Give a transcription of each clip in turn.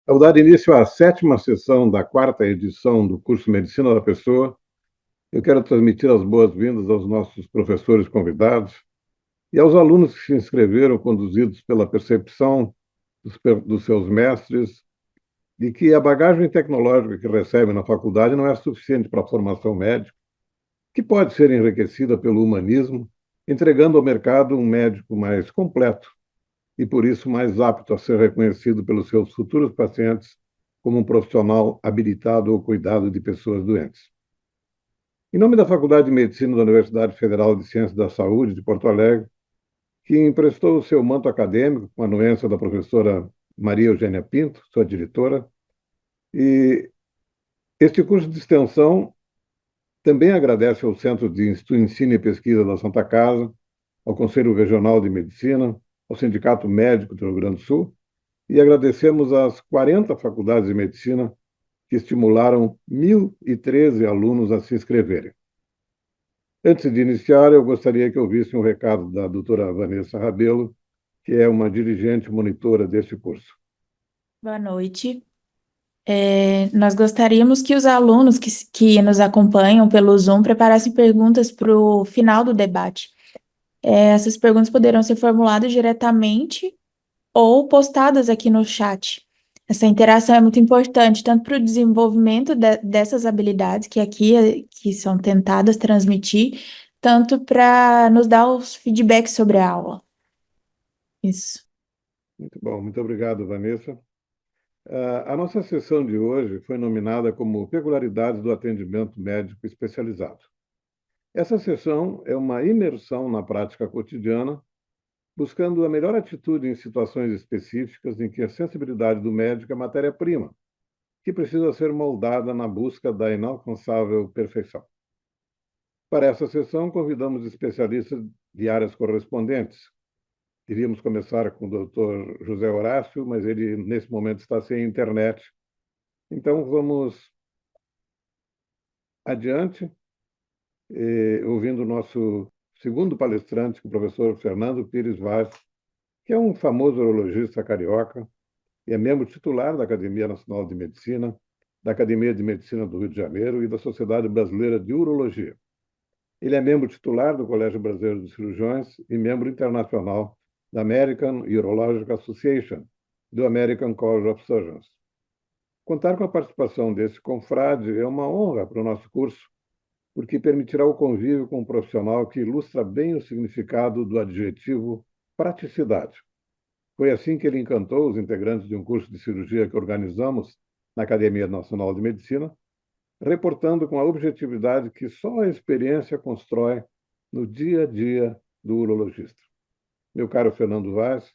Ao dar início à sétima sessão da quarta edição do curso Medicina da Pessoa, eu quero transmitir as boas-vindas aos nossos professores convidados e aos alunos que se inscreveram, conduzidos pela percepção dos seus mestres, de que a bagagem tecnológica que recebem na faculdade não é suficiente para a formação médica, que pode ser enriquecida pelo humanismo, entregando ao mercado um médico mais completo e, por isso, mais apto a ser reconhecido pelos seus futuros pacientes como um profissional habilitado ao cuidado de pessoas doentes. Em nome da Faculdade de Medicina da Universidade Federal de Ciências da Saúde de Porto Alegre, que emprestou o seu manto acadêmico com a anuência da professora Maria Eugênia Pinto, sua diretora, e este curso de extensão também agradece ao Centro de Ensino e Pesquisa da Santa Casa, ao Conselho Regional de Medicina, ao Sindicato Médico do Rio Grande do Sul, e agradecemos às 40 faculdades de medicina que estimularam 1.013 alunos a se inscreverem. Antes de iniciar, eu gostaria que ouvisse um recado da doutora Vanessa Rabelo, que é uma dirigente monitora deste curso. Boa noite. Nós gostaríamos que os alunos que nos acompanham pelo Zoom preparassem perguntas para o final do debate. Essas perguntas poderão ser formuladas diretamente ou postadas aqui no chat. Essa interação é muito importante, tanto para o desenvolvimento dessas habilidades que são tentadas transmitir, tanto para nos dar os feedbacks sobre a aula. Isso. Muito bom, muito obrigado, Vanessa. A nossa sessão de hoje foi nominada como Peculiaridades do Atendimento Médico Especializado. Essa sessão é uma imersão na prática cotidiana, buscando a melhor atitude em situações específicas em que a sensibilidade do médico é matéria-prima, que precisa ser moldada na busca da inalcançável perfeição. Para essa sessão, convidamos especialistas de áreas correspondentes. Iríamos começar com o Dr. José Horácio, mas ele, nesse momento, está sem internet. Então, vamos adiante, ouvindo o nosso segundo palestrante, o professor Fernando Pires Vaz, que é um famoso urologista carioca e é membro titular da Academia Nacional de Medicina, da Academia de Medicina do Rio de Janeiro e da Sociedade Brasileira de Urologia. Ele é membro titular do Colégio Brasileiro de Cirurgiões e membro internacional da American Urological Association, do American College of Surgeons. Contar com a participação desse confrade é uma honra para o nosso curso, porque permitirá o convívio com um profissional que ilustra bem o significado do adjetivo praticidade. Foi assim que ele encantou os integrantes de um curso de cirurgia que organizamos na Academia Nacional de Medicina, reportando com a objetividade que só a experiência constrói no dia a dia do urologista. Meu caro Fernando Vaz,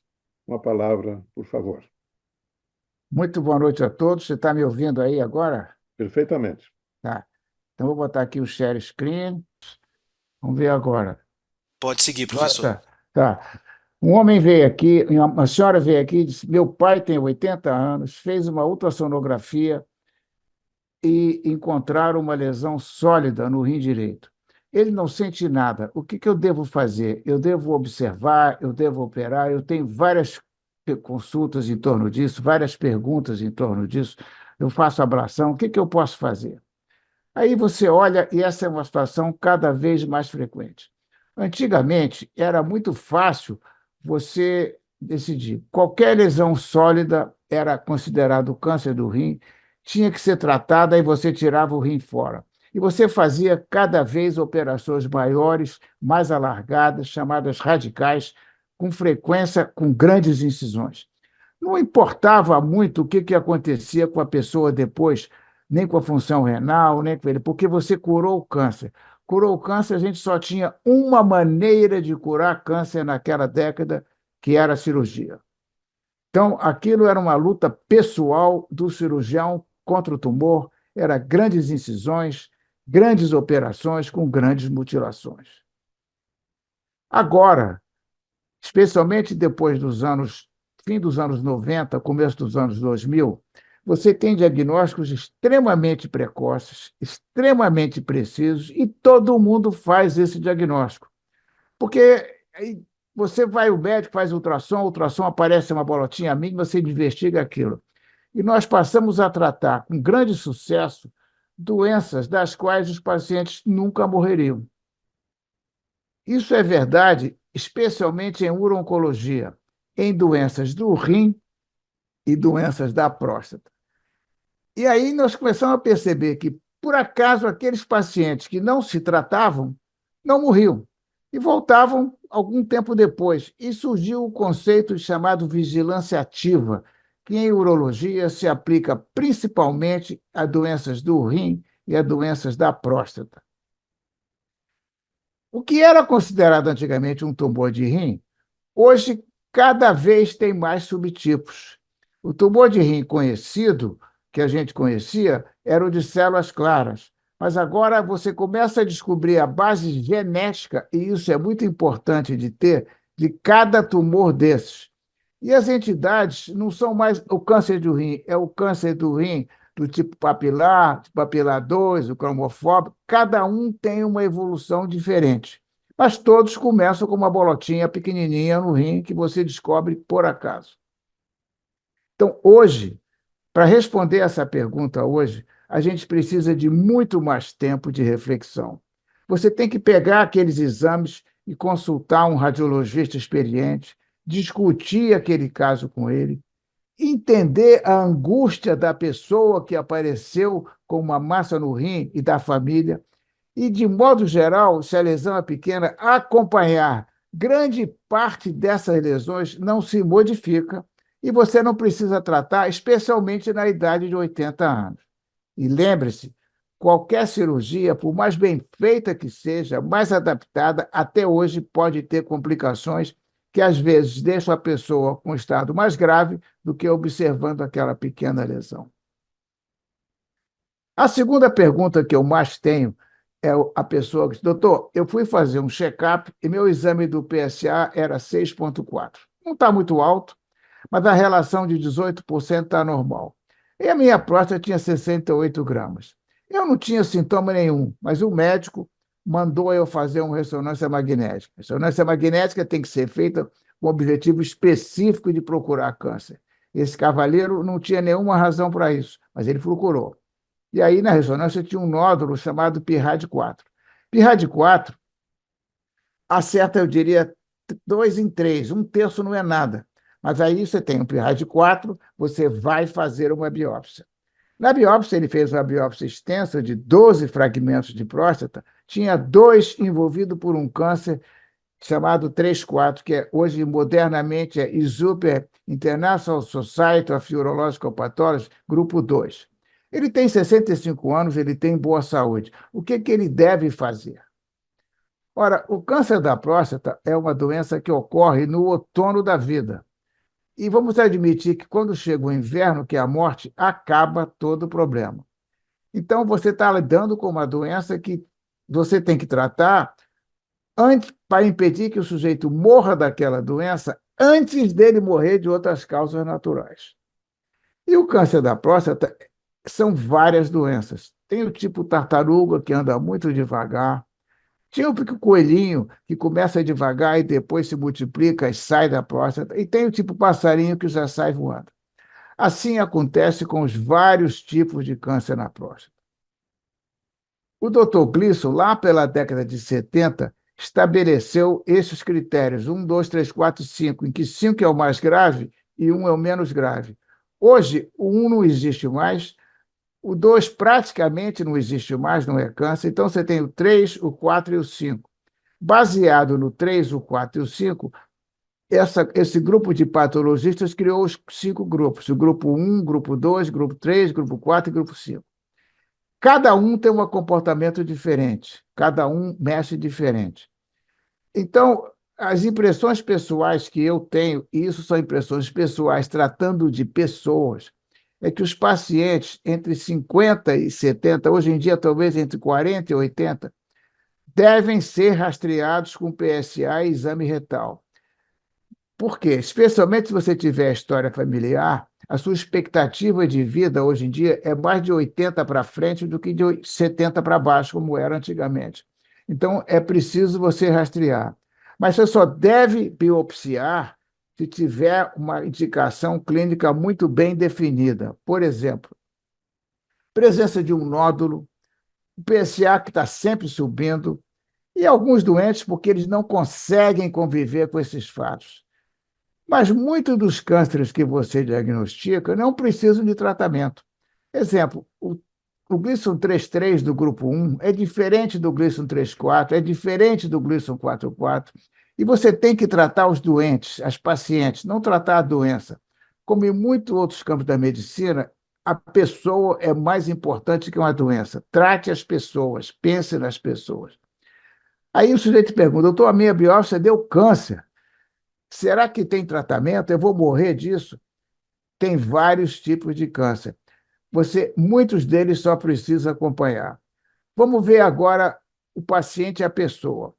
uma palavra, por favor. Muito boa noite a todos. Você está me ouvindo aí agora? Perfeitamente. Tá. Então, vou botar aqui o share screen. Vamos ver agora. Pode seguir, Agora professor. tá. Um homem veio aqui, uma senhora veio aqui e disse: meu pai tem 80 anos, fez uma ultrassonografia e encontraram uma lesão sólida no rim direito. Ele não sente nada. O que eu devo fazer? Eu devo observar? Eu devo operar? Eu tenho várias consultas em torno disso, várias perguntas em torno disso. Eu faço abração. O que eu posso fazer? Aí você olha, e essa é uma situação cada vez mais frequente. Antigamente, era muito fácil você decidir. Qualquer lesão sólida era considerado câncer do rim, tinha que ser tratada e você tirava o rim fora. E você fazia cada vez operações maiores, mais alargadas, chamadas radicais, com frequência, com grandes incisões. Não importava muito o que acontecia com a pessoa depois, nem com a função renal, nem com ele, porque você curou o câncer. Curou o câncer, a gente só tinha uma maneira de curar câncer naquela década, que era a cirurgia. Então, aquilo era uma luta pessoal do cirurgião contra o tumor, era grandes incisões, grandes operações com grandes mutilações. Agora, especialmente depois fim dos anos 90, começo dos anos 2000, você tem diagnósticos extremamente precoces, extremamente precisos, e todo mundo faz esse diagnóstico. Porque você vai ao médico, faz ultrassom, aparece uma bolotinha mínima, você investiga aquilo. e nós passamos a tratar com grande sucesso doenças das quais os pacientes nunca morreriam. Isso é verdade, especialmente em urologia, em doenças do rim e doenças da próstata. E aí nós começamos a perceber que, por acaso, aqueles pacientes que não se tratavam não morriam e voltavam algum tempo depois. E surgiu o conceito chamado vigilância ativa, que em urologia se aplica principalmente a doenças do rim e a doenças da próstata. O que era considerado antigamente um tumor de rim, hoje cada vez tem mais subtipos. O tumor de rim conhecido, que a gente conhecia, era o de células claras. Mas agora você começa a descobrir a base genética, e isso é muito importante de ter, de cada tumor desses. E as entidades não são mais o câncer do rim, é o câncer do rim do tipo papilar 2, o cromofóbico. Cada um tem uma evolução diferente. Mas todos começam com uma bolotinha pequenininha no rim que você descobre por acaso. Então, hoje, para responder essa pergunta hoje, a gente precisa de muito mais tempo de reflexão. Você tem que pegar aqueles exames e consultar um radiologista experiente, discutir aquele caso com ele, entender a angústia da pessoa que apareceu com uma massa no rim e da família, e, de modo geral, se a lesão é pequena, acompanhar. Grande parte dessas lesões não se modifica e você não precisa tratar, especialmente na idade de 80 anos. E lembre-se, qualquer cirurgia, por mais bem feita que seja, mais adaptada, até hoje pode ter complicações que às vezes deixam a pessoa com um estado mais grave do que observando aquela pequena lesão. A segunda pergunta que eu mais tenho é a pessoa que diz: doutor, eu fui fazer um check-up e meu exame do PSA era 6,4. Não está muito alto, mas a relação de 18% está normal. E a minha próstata tinha 68 gramas. Eu não tinha sintoma nenhum, mas o médico mandou eu fazer uma ressonância magnética. A ressonância magnética tem que ser feita com o objetivo específico de procurar câncer. Esse cavalheiro não tinha nenhuma razão para isso, mas ele procurou. E aí, na ressonância, tinha um nódulo chamado PIRAD4. PIRAD4 acerta, eu diria, 2 em 3, um terço não é nada. Mas aí você tem um PIRAD4, você vai fazer uma biópsia. Na biópsia, ele fez uma biópsia extensa de 12 fragmentos de próstata, tinha 2 envolvidos por um câncer chamado 3,4, que hoje modernamente é ISUPER, International Society of Urological Pathology, grupo 2. Ele tem 65 anos, ele tem boa saúde. O que ele deve fazer? Ora, o câncer da próstata é uma doença que ocorre no outono da vida. E vamos admitir que quando chega o inverno, que é a morte, acaba todo o problema. Então, você está lidando com uma doença que você tem que tratar para impedir que o sujeito morra daquela doença antes dele morrer de outras causas naturais. E o câncer da próstata são várias doenças. Tem o tipo tartaruga, que anda muito devagar. Tem o tipo coelhinho, que começa devagar e depois se multiplica e sai da próstata. E tem o tipo passarinho, que já sai voando. Assim acontece com os vários tipos de câncer na próstata. O Dr. Gleason, lá pela década de 70, estabeleceu esses critérios, 1, 2, 3, 4, 5, em que 5 é o mais grave e 1 é o menos grave. Hoje, o 1 não existe mais, o 2 praticamente não existe mais, não é câncer, então você tem o 3, o 4 e o 5. Baseado no 3, o 4 e o 5, esse grupo de patologistas criou os 5 grupos, o grupo 1, grupo 2, grupo 3, grupo 4 e grupo 5. Cada um tem um comportamento diferente, cada um mexe diferente. Então, as impressões pessoais que eu tenho, e isso são impressões pessoais tratando de pessoas, é que os pacientes entre 50 e 70, hoje em dia talvez entre 40 e 80, devem ser rastreados com PSA e exame retal. Por quê? Especialmente se você tiver história familiar, a sua expectativa de vida hoje em dia é mais de 80 para frente do que de 70 para baixo, como era antigamente. Então, é preciso você rastrear. Mas você só deve biopsiar se tiver uma indicação clínica muito bem definida. Por exemplo, presença de um nódulo, o PSA que está sempre subindo, e alguns doentes porque eles não conseguem conviver com esses fatos. Mas muitos dos cânceres que você diagnostica não precisam de tratamento. Exemplo, o Gleason 3.3 do grupo 1 é diferente do Gleason 3.4, é diferente do Gleason 4.4, e você tem que tratar os doentes, as pacientes, não tratar a doença. Como em muitos outros campos da medicina, a pessoa é mais importante que uma doença. Trate as pessoas, pense nas pessoas. Aí o sujeito pergunta, doutor, a minha biópsia deu câncer. Será que tem tratamento? Eu vou morrer disso? Tem vários tipos de câncer. Muitos deles só precisa acompanhar. Vamos ver agora o paciente e a pessoa.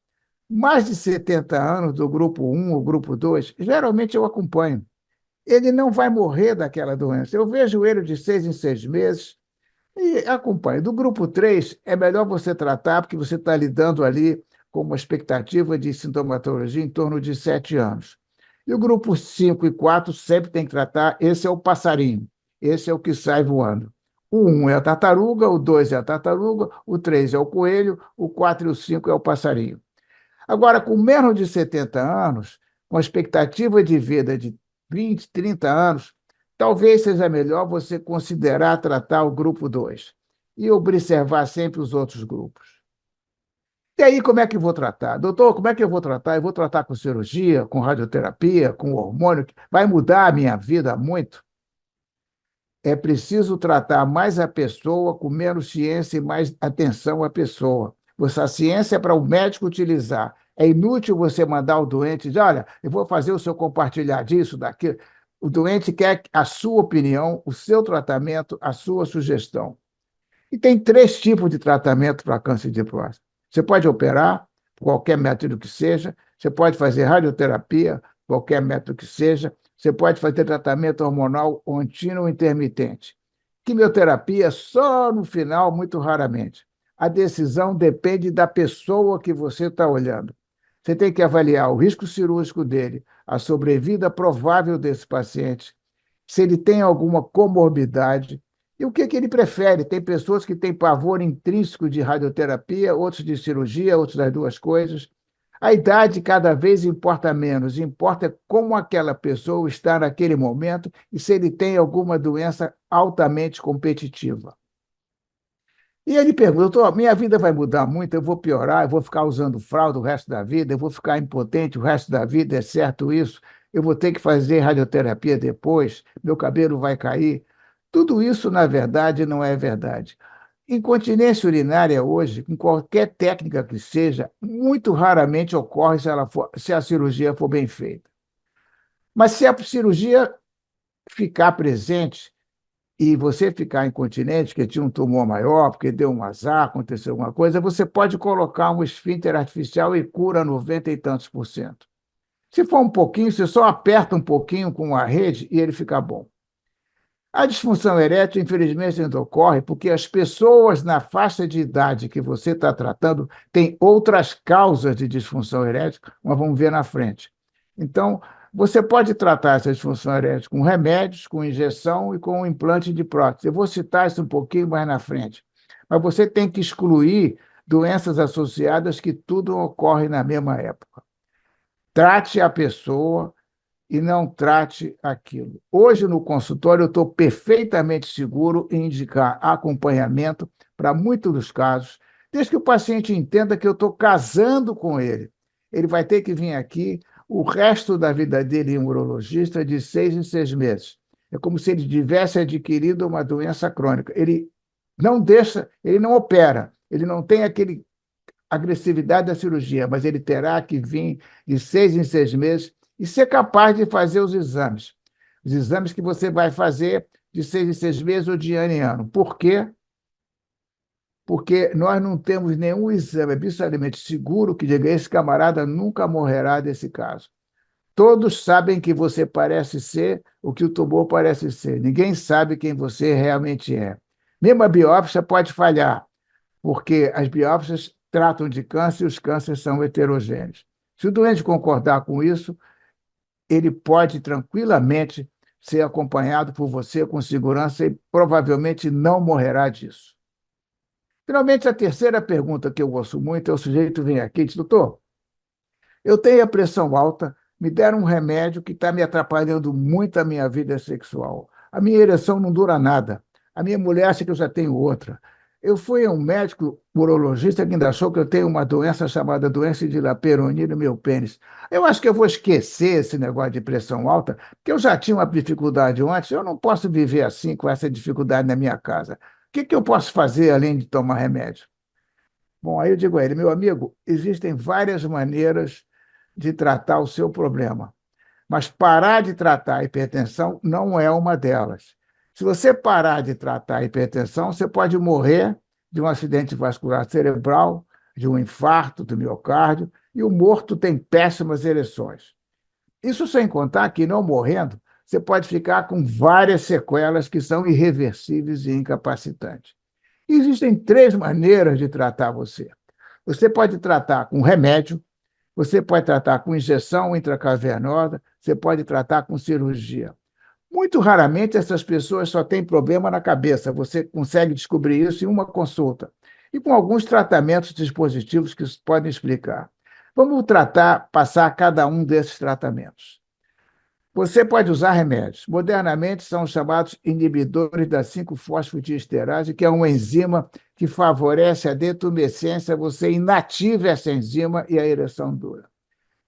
Mais de 70 anos do grupo 1 ou grupo 2, geralmente eu acompanho. Ele não vai morrer daquela doença. Eu vejo ele de 6 em 6 meses e acompanho. Do grupo 3, é melhor você tratar, porque você está lidando ali com uma expectativa de sintomatologia em torno de 7 anos. E o grupo 5 e 4 sempre tem que tratar, esse é o passarinho, esse é o que sai voando. O 1 é a tartaruga, o 2 é a tartaruga, o 3 é o coelho, o 4 e o 5 é o passarinho. Agora, com menos de 70 anos, com a expectativa de vida de 20, 30 anos, talvez seja melhor você considerar tratar o grupo 2 e observar sempre os outros grupos. E aí, como é que eu vou tratar? Doutor, como é que eu vou tratar? Eu vou tratar com cirurgia, com radioterapia, com hormônio? Vai mudar a minha vida muito? É preciso tratar mais a pessoa com menos ciência e mais atenção à pessoa. A ciência é para o médico utilizar. É inútil você mandar o doente dizer, olha, eu vou fazer o seu compartilhar disso, daquilo. O doente quer a sua opinião, o seu tratamento, a sua sugestão. E tem 3 tipos de tratamento para câncer de próstata. Você pode operar, qualquer método que seja, você pode fazer radioterapia, qualquer método que seja, você pode fazer tratamento hormonal contínuo intermitente. Quimioterapia só no final, muito raramente. A decisão depende da pessoa que você está olhando. Você tem que avaliar o risco cirúrgico dele, a sobrevida provável desse paciente, se ele tem alguma comorbidade e o que ele prefere. Tem pessoas que têm pavor intrínseco de radioterapia, outros de cirurgia, outros das duas coisas. A idade cada vez importa menos, importa como aquela pessoa está naquele momento e se ele tem alguma doença altamente competitiva. E ele pergunta, doutor, minha vida vai mudar muito, eu vou piorar, eu vou ficar usando fralda o resto da vida, eu vou ficar impotente o resto da vida, é certo isso? Eu vou ter que fazer radioterapia depois, meu cabelo vai cair. Tudo isso, na verdade, não é verdade. Incontinência urinária hoje, com qualquer técnica que seja, muito raramente ocorre se a cirurgia for bem feita. Mas se a cirurgia ficar presente, e você ficar incontinente, porque tinha um tumor maior, porque deu um azar, aconteceu alguma coisa, você pode colocar um esfíncter artificial e cura 90 e tantos por cento. Se for um pouquinho, você só aperta um pouquinho com a rede e ele fica bom. A disfunção erétil, infelizmente, ainda ocorre porque as pessoas na faixa de idade que você está tratando têm outras causas de disfunção erétil, mas vamos ver na frente. Então, você pode tratar essa disfunção erétil com remédios, com injeção e com implante de prótese. Eu vou citar isso um pouquinho mais na frente. Mas você tem que excluir doenças associadas que tudo ocorre na mesma época. Trate a pessoa e não trate aquilo. Hoje, no consultório, eu estou perfeitamente seguro em indicar acompanhamento para muitos dos casos, desde que o paciente entenda que eu estou casando com ele. Ele vai ter que vir aqui o resto da vida dele em um urologista de 6 em 6 meses. É como se ele tivesse adquirido uma doença crônica. Ele não deixa, ele não opera, ele não tem aquele agressividade da cirurgia, mas ele terá que vir de 6 em 6 meses e ser capaz de fazer os exames. Os exames que você vai fazer de 6 em 6 meses ou de ano em ano. Por quê? Porque nós não temos nenhum exame absolutamente seguro que diga esse camarada nunca morrerá desse caso. Todos sabem que você parece ser o que o tumor parece ser. Ninguém sabe quem você realmente é. Mesmo a biópsia pode falhar, porque as biópsias tratam de câncer e os cânceres são heterogêneos. Se o doente concordar com isso, ele pode tranquilamente ser acompanhado por você com segurança e provavelmente não morrerá disso. Finalmente, a terceira pergunta que eu ouço muito é o sujeito vem aqui e diz, doutor, eu tenho a pressão alta, me deram um remédio que está me atrapalhando muito a minha vida sexual. A minha ereção não dura nada. A minha mulher acha que eu já tenho outra. Eu fui a um médico urologista que ainda achou que eu tenho uma doença chamada doença de Laperoni no meu pênis. Eu acho que eu vou esquecer esse negócio de pressão alta, porque eu já tinha uma dificuldade antes, eu não posso viver assim com essa dificuldade na minha casa. O que eu posso fazer além de tomar remédio? Bom, aí eu digo a ele, meu amigo, existem várias maneiras de tratar o seu problema. Mas parar de tratar a hipertensão não é uma delas. Se você parar de tratar a hipertensão, você pode morrer de um acidente vascular cerebral, de um infarto do miocárdio, e o morto tem péssimas ereções. Isso sem contar que, não morrendo, você pode ficar com várias sequelas que são irreversíveis e incapacitantes. Existem três maneiras de tratar você. Você pode tratar com remédio, você pode tratar com injeção intracavernosa, você pode tratar com cirurgia. Muito raramente essas pessoas só têm problema na cabeça, você consegue descobrir isso em uma consulta. E com alguns tratamentos dispositivos que podem explicar. Vamos passar cada um desses tratamentos. Você pode usar remédios. Modernamente são chamados inibidores da 5-fosfodiesterase, que é uma enzima que favorece a detumescência, você inativa essa enzima e a ereção dura.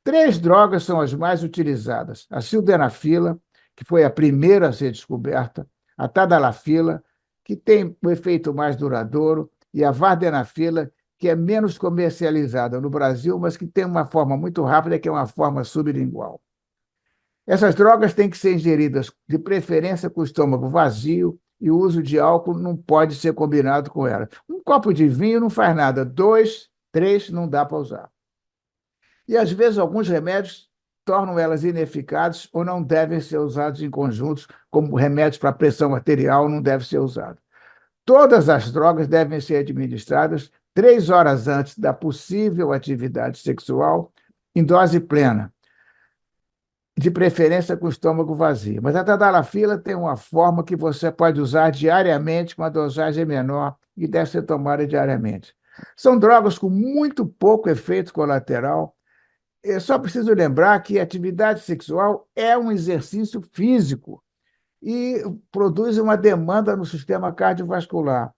Três drogas são as mais utilizadas: a sildenafila, que foi a primeira a ser descoberta, a tadalafila, que tem um efeito mais duradouro, e a vardenafila, que é menos comercializada no Brasil, mas que tem uma forma muito rápida, que é uma forma sublingual. Essas drogas têm que ser ingeridas, de preferência com o estômago vazio, e o uso de álcool não pode ser combinado com elas. Um copo de vinho não faz nada, 2, 3 não dá para usar. E, às vezes, alguns remédios tornam elas ineficazes ou não devem ser usados em conjuntos, como remédios para pressão arterial não devem ser usados. Todas as drogas devem ser administradas 3 horas antes da possível atividade sexual, em dose plena, de preferência com o estômago vazio. Mas a tadalafila tem uma forma que você pode usar diariamente, com uma dosagem menor, e deve ser tomada diariamente. São drogas com muito pouco efeito colateral. Eu só preciso lembrar que a atividade sexual é um exercício físico e produz uma demanda no sistema cardiovascular.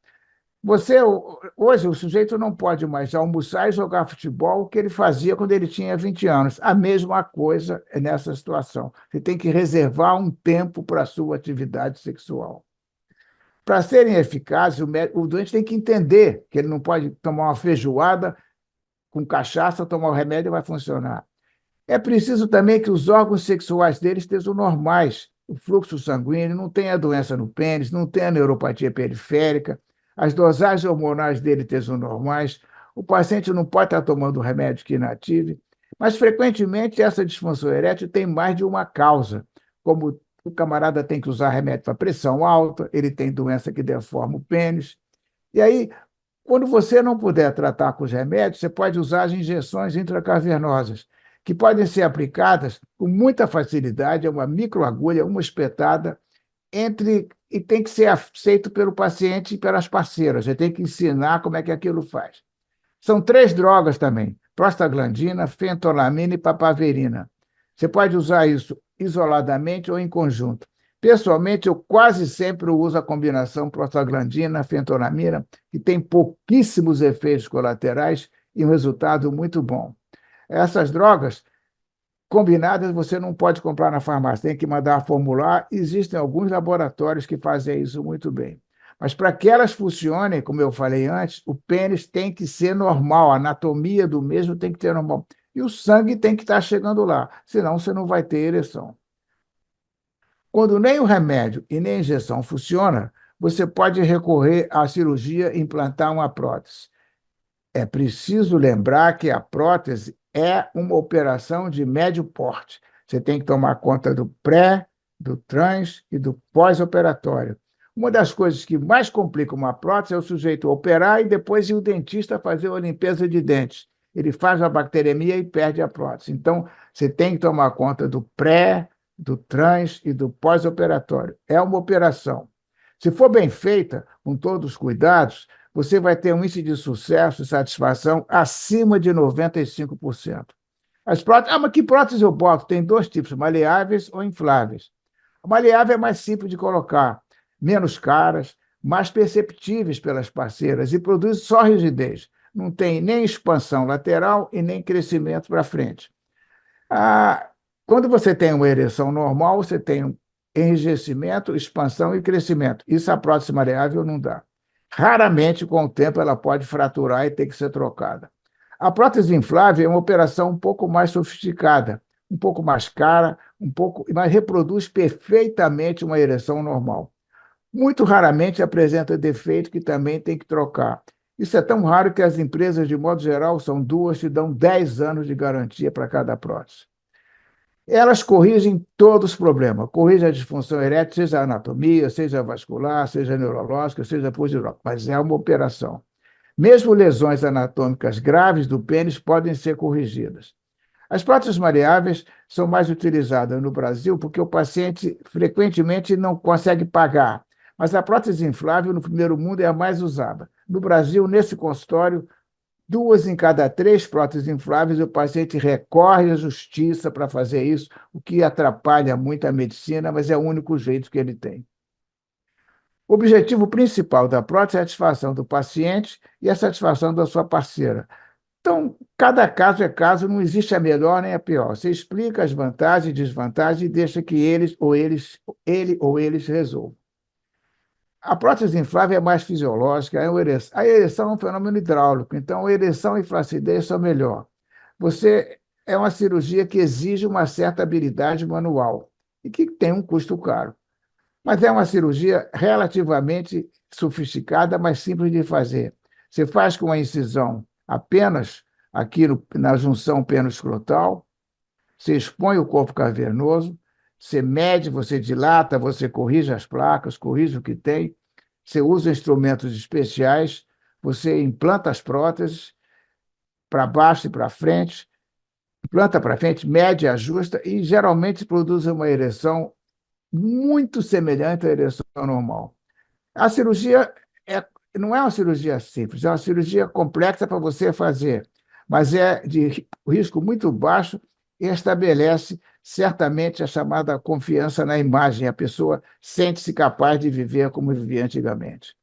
Hoje, o sujeito não pode mais almoçar e jogar futebol que ele fazia quando ele tinha 20 anos. A mesma coisa é nessa situação. Você tem que reservar um tempo para a sua atividade sexual. Para serem eficazes, o doente tem que entender que ele não pode tomar uma feijoada com cachaça, tomar o remédio e vai funcionar. É preciso também que os órgãos sexuais deles estejam normais. O fluxo sanguíneo, não tenha doença no pênis, não tenha neuropatia periférica, as dosagens hormonais dele estejam normais, o paciente não pode estar tomando remédio que inative, mas frequentemente essa disfunção erétil tem mais de uma causa, como o camarada tem que usar remédio para pressão alta, ele tem doença que deforma o pênis, e aí, quando você não puder tratar com os remédios, você pode usar as injeções intracavernosas, que podem ser aplicadas com muita facilidade, é uma microagulha, uma espetada, e tem que ser aceito pelo paciente e pelas parceiras. Você tem que ensinar como é que aquilo faz. São 3 drogas também: prostaglandina, fentolamina e papaverina. Você pode usar isso isoladamente ou em conjunto. Pessoalmente, eu quase sempre uso a combinação prostaglandina, fentolamina, que tem pouquíssimos efeitos colaterais e um resultado muito bom. Essas drogas combinadas você não pode comprar na farmácia, tem que mandar formular. Existem alguns laboratórios que fazem isso muito bem. Mas para que elas funcionem, como eu falei antes, o pênis tem que ser normal, a anatomia do mesmo tem que ser normal. E o sangue tem que estar chegando lá, senão você não vai ter ereção. Quando nem o remédio e nem a injeção funciona, você pode recorrer à cirurgia e implantar uma prótese. É preciso lembrar que a prótese é uma operação de médio porte. Você tem que tomar conta do pré, do trans e do pós-operatório. Uma das coisas que mais complica uma prótese é o sujeito operar e depois ir ao dentista fazer uma limpeza de dentes. ele faz a bacteremia e perde a prótese. Então, você tem que tomar conta do pré, do trans e do pós-operatório. É uma operação. Se for bem feita, com todos os cuidados, você vai ter um índice de sucesso e satisfação acima de 95%. As próteses, mas que prótese eu boto? Tem dois tipos, maleáveis ou infláveis. A maleável é mais simples de colocar, menos caras, mais perceptíveis pelas parceiras e produz só rigidez. Não tem nem expansão lateral e nem crescimento para frente. Ah, quando você tem uma ereção normal, você tem um enrijecimento, expansão e crescimento. Isso a prótese maleável não dá. Raramente, com o tempo, ela pode fraturar e ter que ser trocada. A prótese inflável é uma operação um pouco mais sofisticada, um pouco mais cara, mas reproduz perfeitamente uma ereção normal. Muito raramente apresenta defeito que também tem que trocar. Isso é tão raro que as empresas, de modo geral, são duas que dão 10 anos de garantia para cada prótese. Elas corrigem todos os problemas, corrigem a disfunção erétil, seja anatomia, seja vascular, seja neurológica, seja posidrópica, mas é uma operação. Mesmo lesões anatômicas graves do pênis podem ser corrigidas. As próteses maleáveis são mais utilizadas no Brasil porque o paciente frequentemente não consegue pagar, mas a prótese inflável no primeiro mundo é a mais usada. No Brasil, nesse consultório, 2 em cada 3 próteses infláveis, o paciente recorre à justiça para fazer isso, o que atrapalha muito a medicina, mas é o único jeito que ele tem. O objetivo principal da prótese é a satisfação do paciente e a satisfação da sua parceira. Então, cada caso é caso, não existe a melhor nem a pior. Você explica as vantagens e desvantagens e deixa que ele ou eles resolvam. A prótese inflável é mais fisiológica, a ereção é um fenômeno hidráulico, então a ereção e flacidez são melhor. Você é uma cirurgia que exige uma certa habilidade manual e que tem um custo caro. Mas é uma cirurgia relativamente sofisticada, mas simples de fazer. Você faz com a incisão apenas aqui na junção peno-escrotal, você expõe o corpo cavernoso, você mede, você dilata, você corrige as placas, corrige o que tem, você usa instrumentos especiais, você implanta as próteses para baixo e para frente, implanta para frente, mede, ajusta e geralmente produz uma ereção muito semelhante à ereção normal. A cirurgia não é uma cirurgia simples, é uma cirurgia complexa para você fazer, mas é de risco muito baixo e estabelece certamente a chamada confiança na imagem. A pessoa sente-se capaz de viver como vivia antigamente.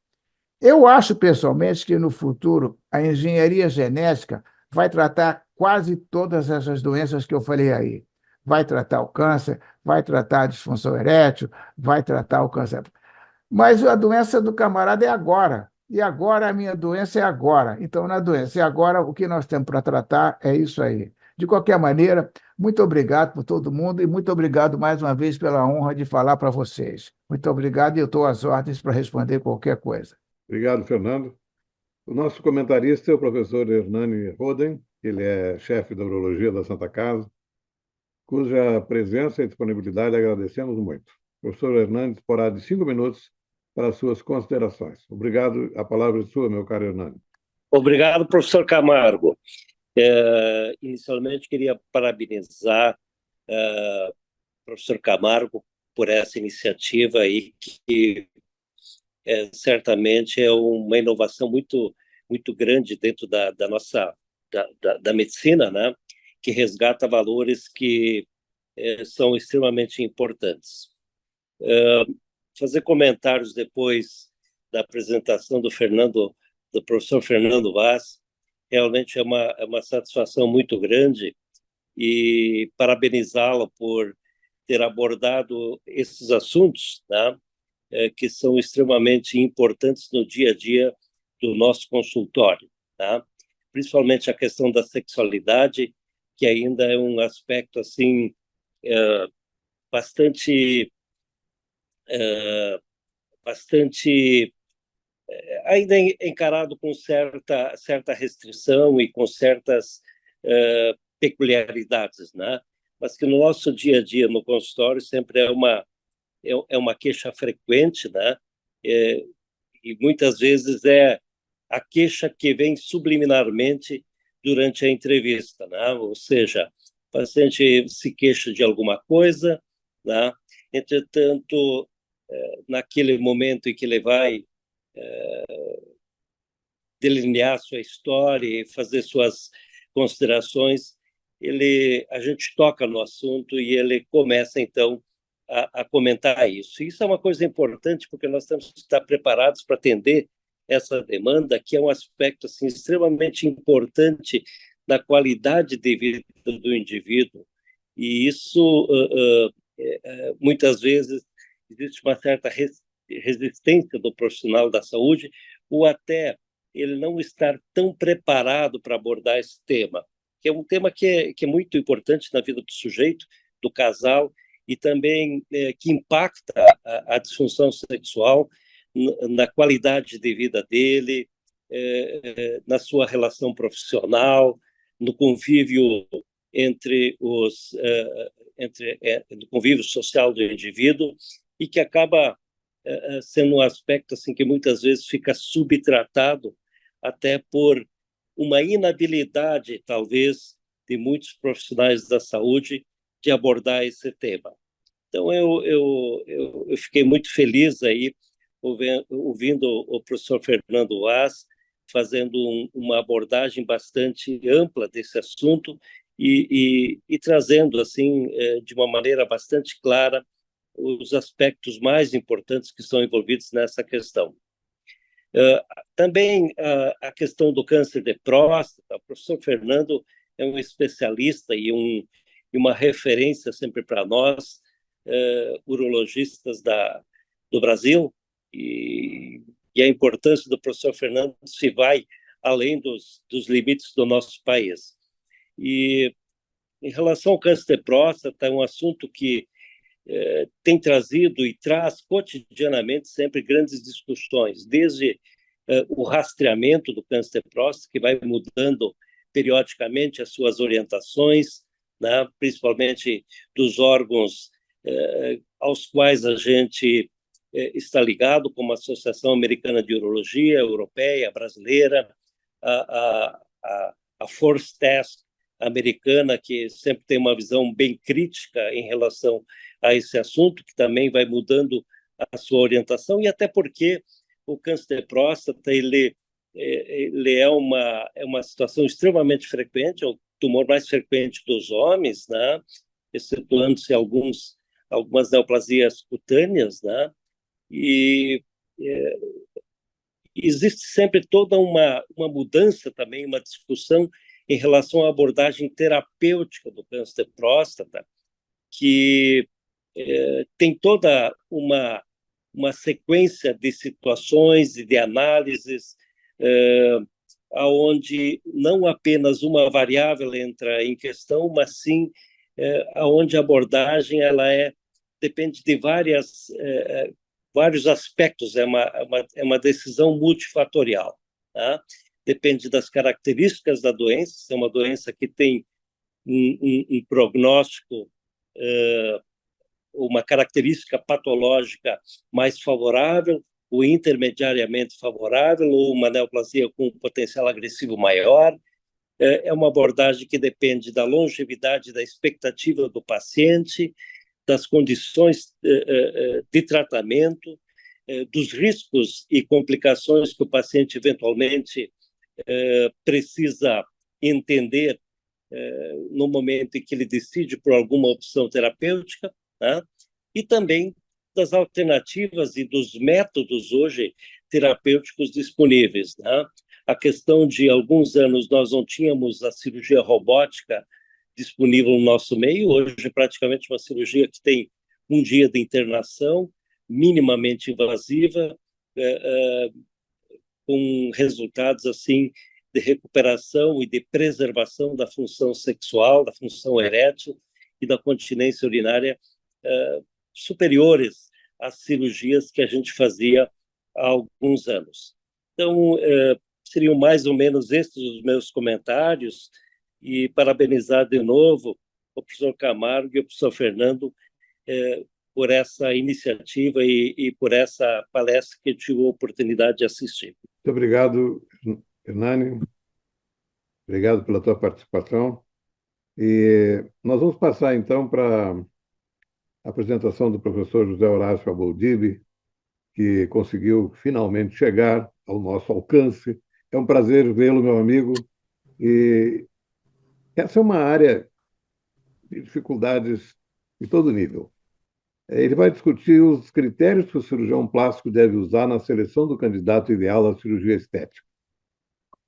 Eu acho, pessoalmente, que no futuro a engenharia genética vai tratar quase todas essas doenças que eu falei aí. Vai tratar o câncer, vai tratar a disfunção erétil, vai tratar o câncer. Mas a doença do camarada é agora. E agora a minha doença é agora. Então, na doença é agora, o que nós temos para tratar é isso aí. De qualquer maneira, muito obrigado por todo mundo e muito obrigado mais uma vez pela honra de falar para vocês. Muito obrigado e eu estou às ordens para responder qualquer coisa. Obrigado, Fernando. O nosso comentarista é o professor Hernani Roden, ele é chefe da urologia da Santa Casa, cuja presença e disponibilidade agradecemos muito. O professor Hernani disporá de 5 minutos para as suas considerações. Obrigado, a palavra é sua, meu caro Hernani. Obrigado, professor Camargo. Inicialmente, queria parabenizar o professor Camargo por essa iniciativa aí, que certamente é uma inovação muito, muito grande dentro da nossa da medicina, né? Que resgata valores que são extremamente importantes. Fazer comentários depois da apresentação do professor Fernando Vaz, realmente é uma satisfação muito grande e parabenizá-lo por ter abordado esses assuntos, né? Que são extremamente importantes no dia a dia do nosso consultório, tá? Principalmente a questão da sexualidade, que ainda é um aspecto assim bastante ainda encarado com certa restrição e com certas peculiaridades, né? Mas que no nosso dia a dia no consultório sempre é uma queixa frequente, né? E muitas vezes é a queixa que vem subliminarmente durante a entrevista, né? Ou seja, o paciente se queixa de alguma coisa, né? Entretanto, naquele momento em que ele vai delinear sua história e fazer suas considerações, a gente toca no assunto e ele começa, então, a comentar isso. Isso é uma coisa importante, porque nós temos que estar preparados para atender essa demanda, que é um aspecto assim, extremamente importante da qualidade de vida do indivíduo. E isso, muitas vezes, existe uma certa resistência do profissional da saúde, ou até ele não estar tão preparado para abordar esse tema, que é um tema que é muito importante na vida do sujeito, do casal, e também que impacta a disfunção sexual na qualidade de vida dele, na sua relação profissional, no convívio no convívio social do indivíduo, e que acaba sendo um aspecto assim que muitas vezes fica subtratado até por uma inabilidade, talvez, de muitos profissionais da saúde de abordar esse tema. Então, eu fiquei muito feliz aí ouvindo o professor Fernando Vaz fazendo uma abordagem bastante ampla desse assunto e trazendo, assim, de uma maneira bastante clara, os aspectos mais importantes que são envolvidos nessa questão. Também a questão do câncer de próstata, o professor Fernando é um especialista e uma referência sempre para nós, urologistas do Brasil, e a importância do professor Fernando se vai além dos limites do nosso país. E em relação ao câncer de próstata, é um assunto que tem trazido e traz cotidianamente sempre grandes discussões, desde o rastreamento do câncer de próstata, que vai mudando periodicamente as suas orientações, né, principalmente dos órgãos aos quais a gente está ligado, como a Associação Americana de Urologia, Europeia, Brasileira, a Force Task americana, que sempre tem uma visão bem crítica em relação a esse assunto, que também vai mudando a sua orientação, e até porque o câncer de próstata ele é uma situação extremamente frequente, é o tumor mais frequente dos homens, né? Excetuando-se algumas neoplasias cutâneas, né? E existe sempre toda uma mudança também, uma discussão em relação à abordagem terapêutica do câncer de próstata, que tem toda uma sequência de situações e de análises onde não apenas uma variável entra em questão, mas sim onde a abordagem depende de vários aspectos, é uma decisão multifatorial, tá? Depende das características da doença, se é uma doença que tem um prognóstico, uma característica patológica mais favorável, ou intermediariamente favorável, ou uma neoplasia com um potencial agressivo maior. É uma abordagem que depende da longevidade da expectativa do paciente, das condições de tratamento, dos riscos e complicações que o paciente eventualmente precisa entender no momento em que ele decide por alguma opção terapêutica, né? E também das alternativas e dos métodos hoje terapêuticos disponíveis, né? A questão de alguns anos nós não tínhamos a cirurgia robótica disponível no nosso meio, hoje praticamente uma cirurgia que tem um dia de internação, minimamente invasiva, com resultados assim de recuperação e de preservação da função sexual, da função erétil e da continência urinária superiores às cirurgias que a gente fazia há alguns anos. Então, seriam mais ou menos esses os meus comentários, e parabenizar de novo o professor Camargo e o professor Fernando por essa iniciativa e por essa palestra que eu tive a oportunidade de assistir. Muito obrigado, Hernani. Obrigado pela tua participação. E nós vamos passar, então, para a apresentação do professor José Horácio Aboldibe, que conseguiu finalmente chegar ao nosso alcance. É um prazer vê-lo, meu amigo. E essa é uma área de dificuldades de todo nível. Ele vai discutir os critérios que o cirurgião plástico deve usar na seleção do candidato ideal à cirurgia estética.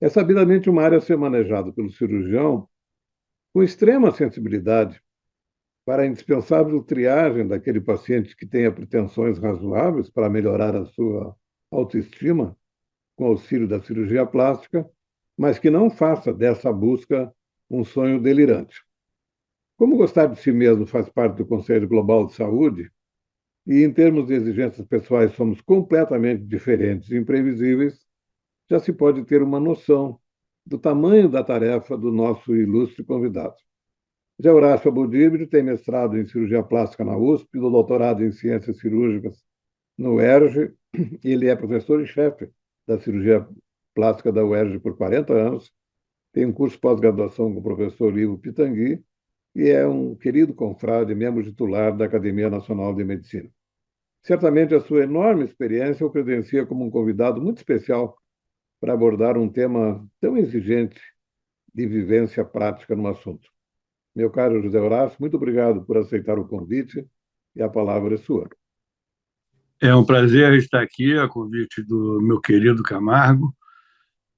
É sabidamente uma área a ser manejada pelo cirurgião com extrema sensibilidade para a indispensável triagem daquele paciente que tenha pretensões razoáveis para melhorar a sua autoestima com auxílio da cirurgia plástica, mas que não faça dessa busca um sonho delirante. Como gostar de si mesmo faz parte do Conselho Global de Saúde, e em termos de exigências pessoais somos completamente diferentes e imprevisíveis, já se pode ter uma noção do tamanho da tarefa do nosso ilustre convidado. Zé Horácio Aboldibe tem mestrado em cirurgia plástica na USP, doutorado em ciências cirúrgicas no UERJ. Ele é professor e chefe da cirurgia plástica da UERJ por 40 anos, tem um curso de pós-graduação com o professor Ivo Pitangui e é um querido confrade, membro titular da Academia Nacional de Medicina. Certamente a sua enorme experiência o credencia como um convidado muito especial para abordar um tema tão exigente de vivência prática no assunto. Meu caro José Horácio, muito obrigado por aceitar o convite e a palavra é sua. É um prazer estar aqui a convite do meu querido Camargo,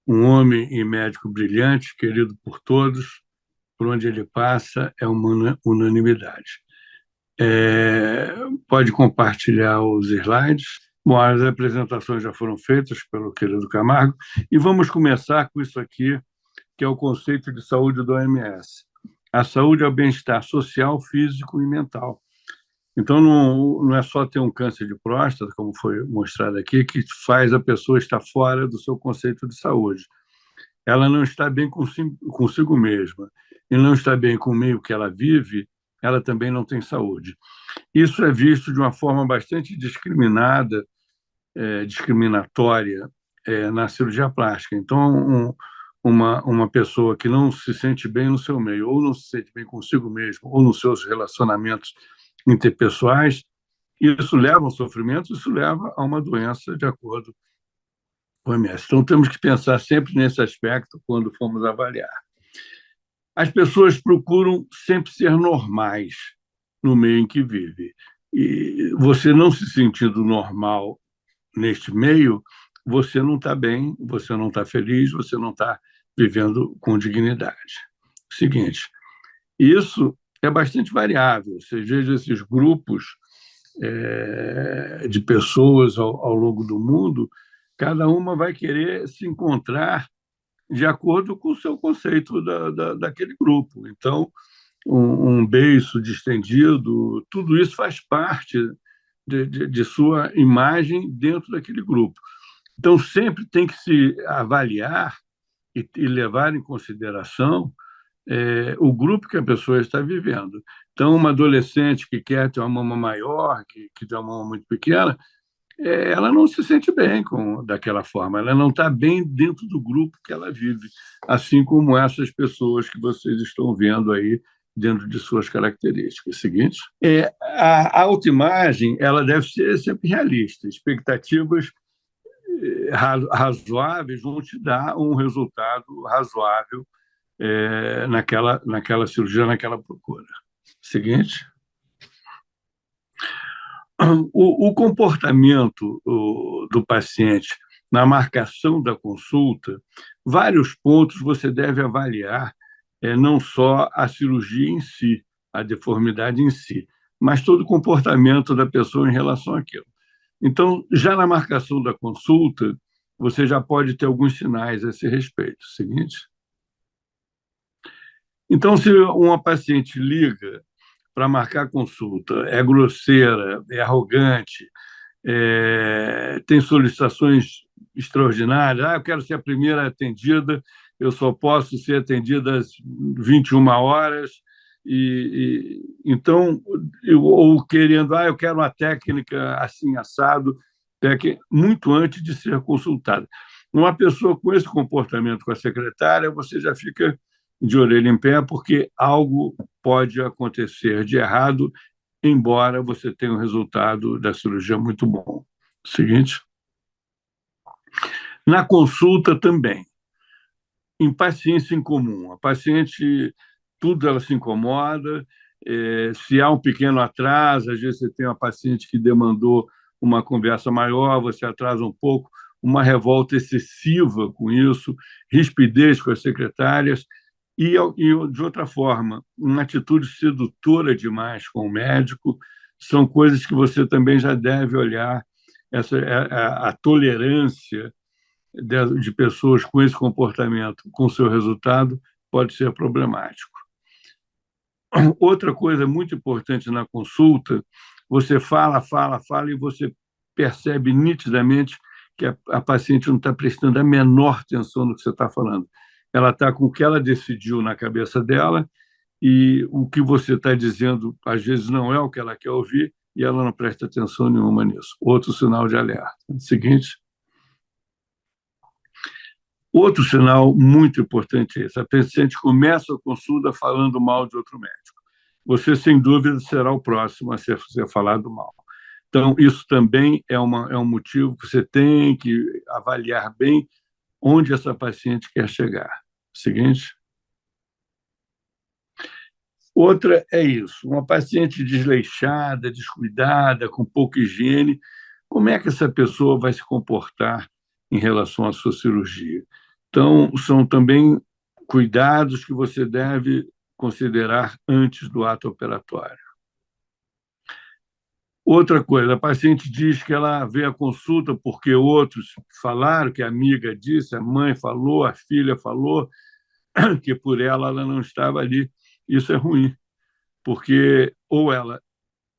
um homem e médico brilhante, querido por todos, por onde ele passa é uma unanimidade. Pode compartilhar os slides. Bom, as apresentações já foram feitas pelo querido Camargo e vamos começar com isso aqui, que é o conceito de saúde do OMS. A saúde é o bem-estar social, físico e mental. Então, não é só ter um câncer de próstata, como foi mostrado aqui, que faz a pessoa estar fora do seu conceito de saúde. Ela não está bem consigo mesma e não está bem com o meio que ela vive, ela também não tem saúde. Isso é visto de uma forma bastante discriminatória na cirurgia plástica. Então, uma pessoa que não se sente bem no seu meio, ou não se sente bem consigo mesmo, ou nos seus relacionamentos interpessoais, isso leva ao sofrimento, isso leva a uma doença, de acordo com o OMS. Então, temos que pensar sempre nesse aspecto quando formos avaliar. As pessoas procuram sempre ser normais no meio em que vive. E você não se sentindo normal neste meio, você não está bem, você não está feliz, você não está vivendo com dignidade. Seguinte, isso é bastante variável. Você veja esses grupos de pessoas ao longo do mundo, cada uma vai querer se encontrar de acordo com o seu conceito daquele grupo. Então, um beiço distendido, tudo isso faz parte de sua imagem dentro daquele grupo. Então, sempre tem que se avaliar e levar em consideração o grupo que a pessoa está vivendo. Então, uma adolescente que quer ter uma mama maior, que tem uma mama muito pequena, ela não se sente bem daquela forma, ela não está bem dentro do grupo que ela vive, assim como essas pessoas que vocês estão vendo aí dentro de suas características. Seguinte, a autoimagem ela deve ser sempre realista, expectativas razoáveis vão te dar um resultado razoável naquela cirurgia, naquela procura. Seguinte. O comportamento do paciente na marcação da consulta, vários pontos você deve avaliar, não só a cirurgia em si, a deformidade em si, mas todo o comportamento da pessoa em relação àquilo. Então, já na marcação da consulta, você já pode ter alguns sinais a esse respeito. Seguinte. Então, se uma paciente liga para marcar consulta, é grosseira, é arrogante, tem solicitações extraordinárias, eu quero ser a primeira atendida, eu só posso ser atendida às 21 horas, então, ou querendo, eu quero uma técnica assim, assado, muito antes de ser consultada. Uma pessoa com esse comportamento com a secretária, você já fica de orelha em pé, porque algo pode acontecer de errado, embora você tenha um resultado da cirurgia muito bom. Seguinte. Na consulta também, impaciência incomum. A paciente, tudo ela se incomoda, se há um pequeno atraso, às vezes você tem uma paciente que demandou uma conversa maior, você atrasa um pouco, uma revolta excessiva com isso, rispidez com as secretárias, e de outra forma, uma atitude sedutora demais com o médico, são coisas que você também já deve olhar, a tolerância de pessoas com esse comportamento, com seu resultado, pode ser problemático. Outra coisa muito importante na consulta, você fala e você percebe nitidamente que a paciente não está prestando a menor atenção no que você está falando. Ela está com o que ela decidiu na cabeça dela e o que você está dizendo, às vezes, não é o que ela quer ouvir e ela não presta atenção nenhuma nisso. Outro sinal de alerta. Seguinte. Outro sinal muito importante é esse. A paciente começa a consulta falando mal de outro médico. Você, sem dúvida, será o próximo a ser falado mal. Então, isso também é um motivo que você tem que avaliar bem onde essa paciente quer chegar. Seguinte. Outra é isso, uma paciente desleixada, descuidada, com pouca higiene, como é que essa pessoa vai se comportar em relação à sua cirurgia? Então, são também cuidados que você deve considerar antes do ato operatório. Outra coisa, a paciente diz que ela veio à consulta porque outros falaram, que a amiga disse, a mãe falou, a filha falou, que por ela não estava ali. Isso é ruim, porque ou ela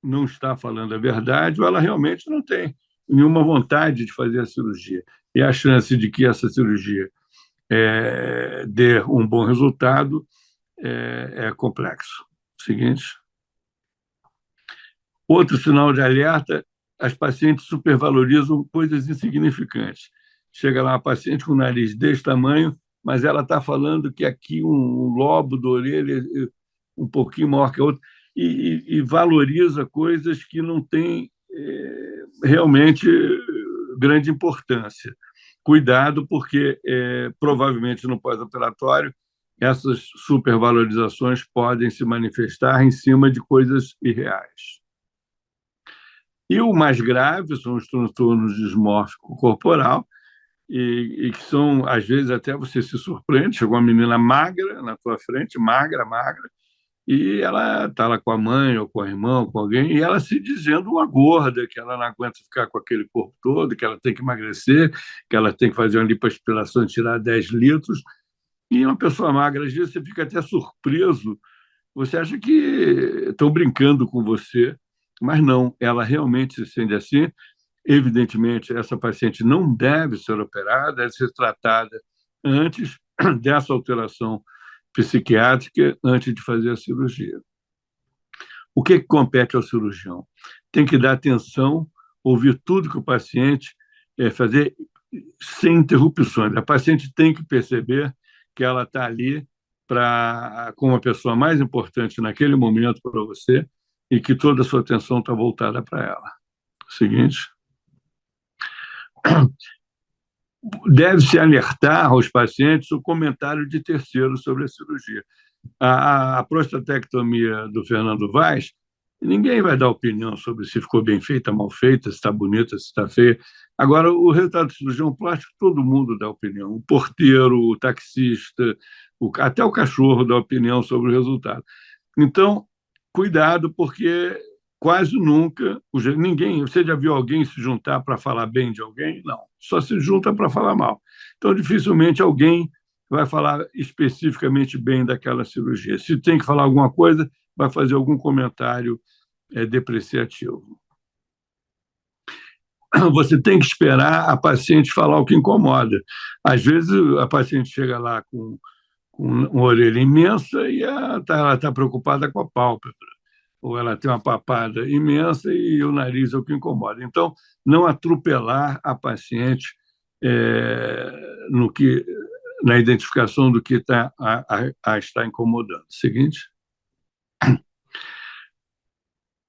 não está falando a verdade ou ela realmente não tem nenhuma vontade de fazer a cirurgia. E a chance de que essa cirurgia dê um bom resultado é complexo. Seguinte. Outro sinal de alerta, as pacientes supervalorizam coisas insignificantes. Chega lá uma paciente com o nariz desse tamanho, mas ela está falando que aqui um lobo da orelha é um pouquinho maior que a outra, e valoriza coisas que não têm realmente grande importância. Cuidado, porque provavelmente no pós-operatório essas supervalorizações podem se manifestar em cima de coisas irreais. E o mais grave são os transtornos dismórfico corporal, e que são, às vezes, até você se surpreende, chegou uma menina magra na tua frente, magra, e ela está lá com a mãe, ou com a irmã, ou com alguém, e ela se dizendo uma gorda, que ela não aguenta ficar com aquele corpo todo, que ela tem que emagrecer, que ela tem que fazer uma lipoaspiração e tirar 10 litros. E uma pessoa magra, às vezes, você fica até surpreso, você acha que estão brincando com você, mas não, ela realmente se sente assim. Evidentemente, essa paciente não deve ser operada, deve ser tratada antes dessa alteração psiquiátrica, antes de fazer a cirurgia. O que compete ao cirurgião? Tem que dar atenção, ouvir tudo que o paciente fazer sem interrupções. A paciente tem que perceber que ela está ali como a pessoa mais importante naquele momento para você e que toda a sua atenção está voltada para ela. Seguinte. Deve-se alertar aos pacientes o comentário de terceiros sobre a cirurgia. A prostatectomia do Fernando Vaz, ninguém vai dar opinião sobre se ficou bem feita, mal feita, se está bonita, se está feia. Agora, o resultado do cirurgião plástico, todo mundo dá opinião. O porteiro, o taxista, até o cachorro dá opinião sobre o resultado. Então, cuidado, porque quase nunca ninguém. Você já viu alguém se juntar para falar bem de alguém? Não, só se junta para falar mal. Então, dificilmente alguém vai falar especificamente bem daquela cirurgia. Se tem que falar alguma coisa, vai fazer algum comentário depreciativo. Você tem que esperar a paciente falar o que incomoda. Às vezes, a paciente chega lá com uma orelha imensa e ela está preocupada com a pálpebra. Ou ela tem uma papada imensa e o nariz é o que incomoda. Então, não atropelar a paciente no que, na identificação do que está incomodando. Seguinte.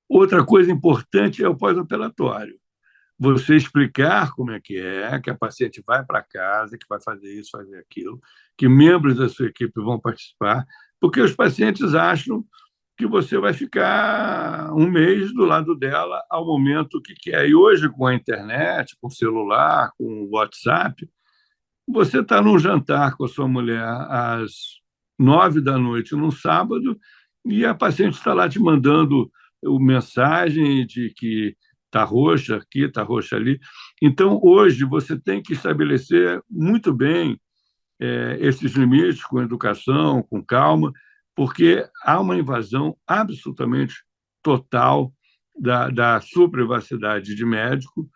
Outra coisa importante é o pós-operatório. Você explicar como é que a paciente vai para casa, que vai fazer isso, fazer aquilo, que membros da sua equipe vão participar, porque os pacientes acham que você vai ficar um mês do lado dela ao momento que quer. E hoje, com a internet, com o celular, com o WhatsApp, você está num jantar com a sua mulher às 9 da noite, num sábado, e a paciente está lá te mandando mensagem de que está roxa aqui, está roxa ali. Então, hoje, você tem que estabelecer muito bem esses limites com educação, com calma, porque há uma invasão absolutamente total da sua privacidade de médico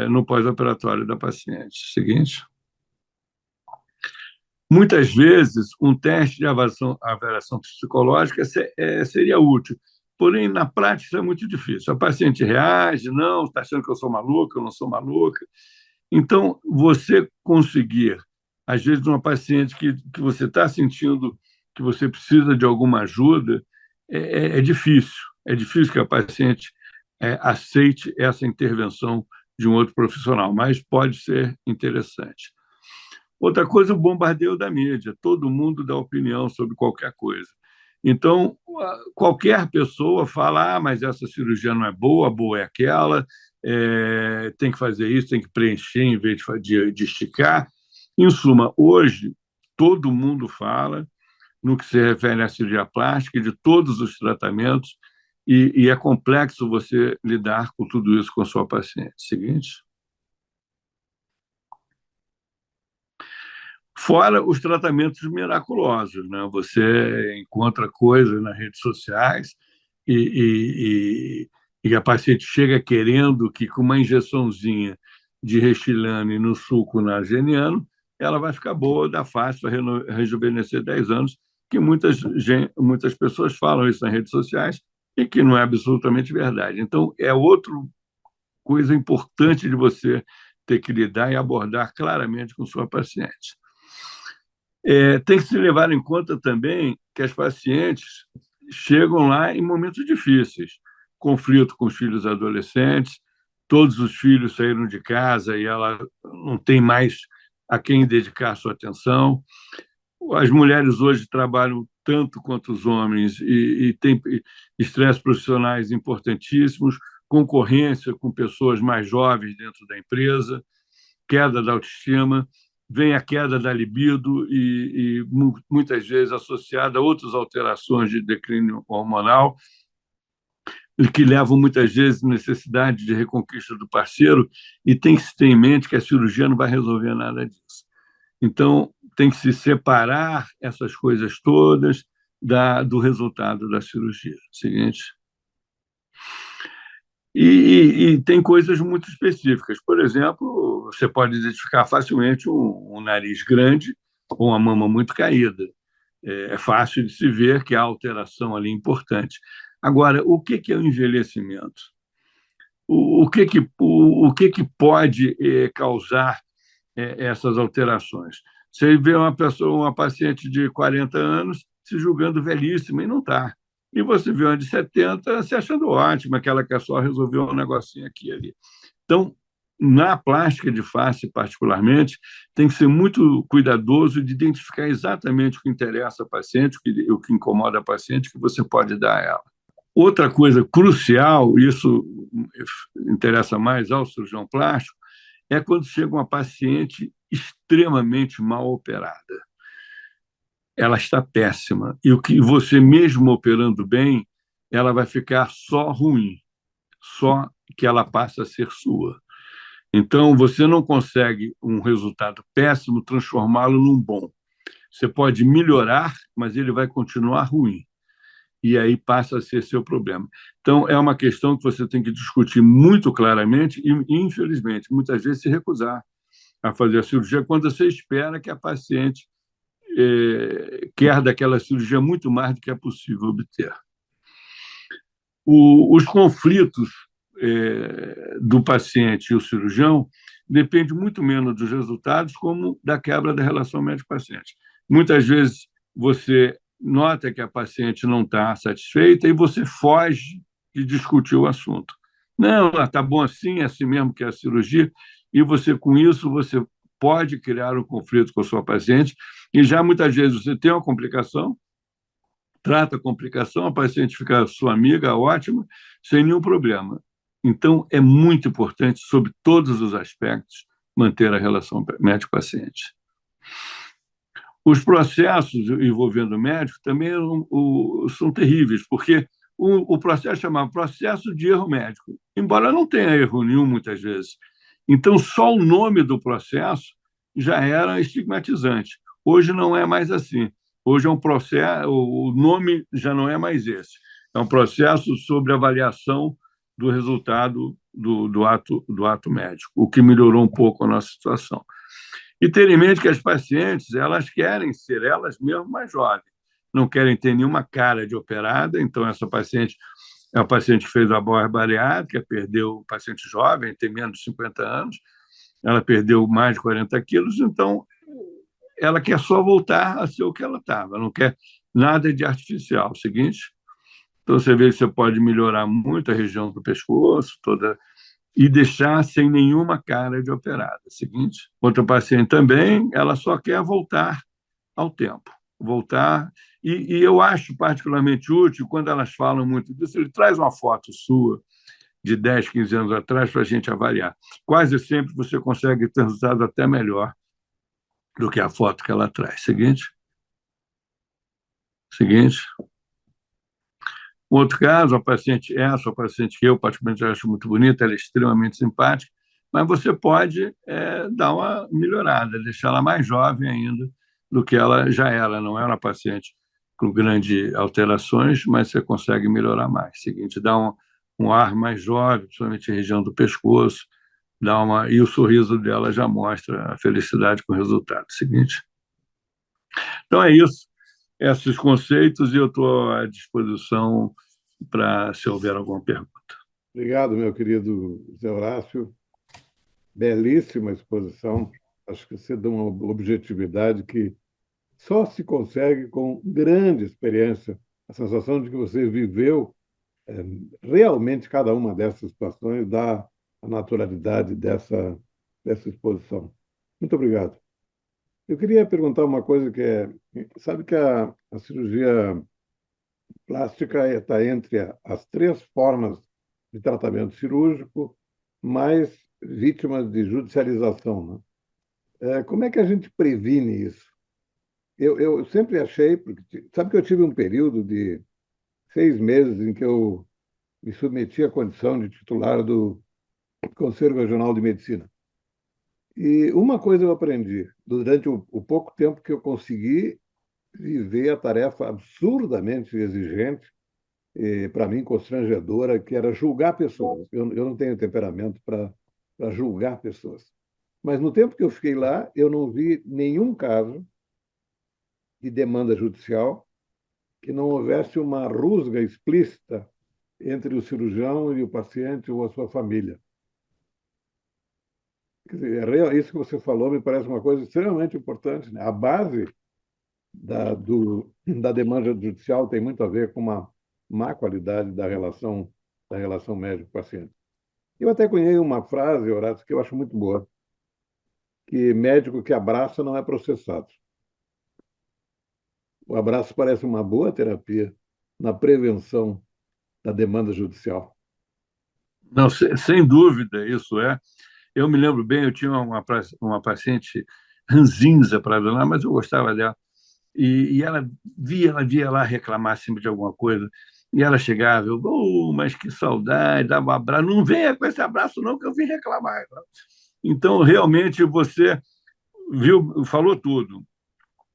no pós-operatório da paciente. Seguinte. Muitas vezes, um teste de avaliação psicológica seria útil, porém, na prática, isso é muito difícil. A paciente reage, não, está achando que eu sou maluca, eu não sou maluca. Então, você conseguir, às vezes, uma paciente que você está sentindo que você precisa de alguma ajuda, é difícil. É difícil que a paciente aceite essa intervenção de um outro profissional, mas pode ser interessante. Outra coisa, o bombardeio da mídia. Todo mundo dá opinião sobre qualquer coisa. Então, qualquer pessoa fala, mas essa cirurgia não é boa, boa é aquela, tem que fazer isso, tem que preencher em vez de esticar. Em suma, hoje, todo mundo fala no que se refere à cirurgia plástica, de todos os tratamentos, e é complexo você lidar com tudo isso com a sua paciente. Seguinte. Fora os tratamentos miraculosos, né? Você encontra coisas nas redes sociais e a paciente chega querendo que com uma injeçãozinha de Restylane no suco nageniano, ela vai ficar boa, dá fácil, vai rejuvenescer 10 anos, que muitas pessoas falam isso nas redes sociais e que não é absolutamente verdade. Então, é outra coisa importante de você ter que lidar e abordar claramente com sua paciente. Tem que se levar em conta também que as pacientes chegam lá em momentos difíceis, conflito com os filhos adolescentes, todos os filhos saíram de casa e ela não tem mais a quem dedicar sua atenção. As mulheres hoje trabalham tanto quanto os homens e têm estresses profissionais importantíssimos, concorrência com pessoas mais jovens dentro da empresa, queda da autoestima, vem a queda da libido e muitas vezes associada a outras alterações de declínio hormonal, que levam muitas vezes à necessidade de reconquista do parceiro, e tem que se ter em mente que a cirurgia não vai resolver nada disso. Então, tem que se separar essas coisas todas do resultado da cirurgia. Seguinte. E tem coisas muito específicas. Por exemplo, você pode identificar facilmente um nariz grande ou uma mama muito caída. É fácil de se ver que há alteração ali importante. Agora, o que é o envelhecimento? O que pode causar essas alterações? Você vê uma paciente de 40 anos se julgando velhíssima e não está. E você vê uma de 70 se achando ótima, aquela que só resolveu um negocinho aqui e ali. Então, na plástica de face, particularmente, tem que ser muito cuidadoso de identificar exatamente o que interessa a paciente, o que incomoda a paciente, que você pode dar a ela. Outra coisa crucial, isso interessa mais ao cirurgião plástico, é quando chega uma paciente extremamente mal operada. Ela está péssima. E o que você, mesmo operando bem, ela vai ficar só ruim, só que ela passa a ser sua. Então, você não consegue um resultado péssimo transformá-lo num bom. Você pode melhorar, mas ele vai continuar ruim. E aí passa a ser seu problema. Então, é uma questão que você tem que discutir muito claramente e, infelizmente, muitas vezes se recusar a fazer a cirurgia quando você espera que a paciente quer daquela cirurgia muito mais do que é possível obter. Os conflitos do paciente e o cirurgião depende muito menos dos resultados como da quebra da relação médico-paciente. Muitas vezes você nota que a paciente não está satisfeita e você foge de discutir o assunto. Não, está bom assim, é assim mesmo que é a cirurgia, e você, com isso, você pode criar um conflito com a sua paciente, e já muitas vezes você tem uma complicação, trata a complicação, a paciente fica sua amiga, ótima, sem nenhum problema. Então, é muito importante, sob todos os aspectos, manter a relação médico-paciente. Os processos envolvendo o médico também são terríveis, porque o processo é chamado processo de erro médico, embora não tenha erro nenhum muitas vezes. Então, só o nome do processo já era estigmatizante. Hoje não é mais assim. Hoje é um processo, o nome já não é mais esse. É um processo sobre avaliação do resultado do ato médico, o que melhorou um pouco a nossa situação. E ter em mente que as pacientes, elas querem ser elas mesmas mais jovens, não querem ter nenhuma cara de operada, então essa paciente é uma paciente que fez a bariátrica, perdeu, paciente jovem, tem menos de 50 anos, ela perdeu mais de 40 quilos, então ela quer só voltar a ser o que ela estava, não quer nada de artificial. O seguinte, então você vê que você pode melhorar muito a região do pescoço, toda, e deixar sem nenhuma cara de operada. Seguinte, outra paciente também, ela só quer voltar ao tempo, voltar. E eu acho particularmente útil quando elas falam muito disso. Ele traz uma foto sua de 10, 15 anos atrás para a gente avaliar. Quase sempre você consegue ter resultado até melhor do que a foto que ela traz. Seguinte. Um outro caso, a paciente que eu particularmente acho muito bonita, ela é extremamente simpática, mas você pode dar uma melhorada, deixar ela mais jovem ainda do que ela já era. Não é uma paciente com grandes alterações, mas você consegue melhorar mais. Seguinte, dá um ar mais jovem, principalmente a região do pescoço, e o sorriso dela já mostra a felicidade com o resultado. Seguinte. Então é isso, esses conceitos, e eu estou à disposição para se houver alguma pergunta. Obrigado, meu querido Zé Horácio. Belíssima exposição. Acho que você dá uma objetividade que só se consegue com grande experiência. A sensação de que você viveu realmente cada uma dessas situações dá a naturalidade dessa exposição. Muito obrigado. Eu queria perguntar uma coisa que sabe que a cirurgia plástica está entre as três formas de tratamento cirúrgico mais vítimas de judicialização, né? Como é que a gente previne isso? Eu sempre achei, porque sabe que eu tive um período de 6 meses em que eu me submeti à condição de titular do Conselho Regional de Medicina. E uma coisa eu aprendi durante o pouco tempo que eu consegui viver a tarefa absurdamente exigente, para mim constrangedora, que era julgar pessoas. Eu não tenho temperamento para julgar pessoas. Mas no tempo que eu fiquei lá, eu não vi nenhum caso de demanda judicial que não houvesse uma rusga explícita entre o cirurgião e o paciente ou a sua família. Quer dizer, isso que você falou me parece uma coisa extremamente importante, né? A base da demanda judicial tem muito a ver com uma má qualidade da relação médico-paciente. Eu até cunhei uma frase, Horácio, que eu acho muito boa, que médico que abraça não é processado. O abraço parece uma boa terapia na prevenção da demanda judicial. Não, sem dúvida, isso é. Eu me lembro bem, eu tinha uma paciente ranzinza para danar, mas eu gostava dela. E ela via lá reclamar sempre de alguma coisa. E ela chegava, mas que saudade, dava um abraço. Não venha com esse abraço, não, que eu vim reclamar. Então, realmente, você falou tudo.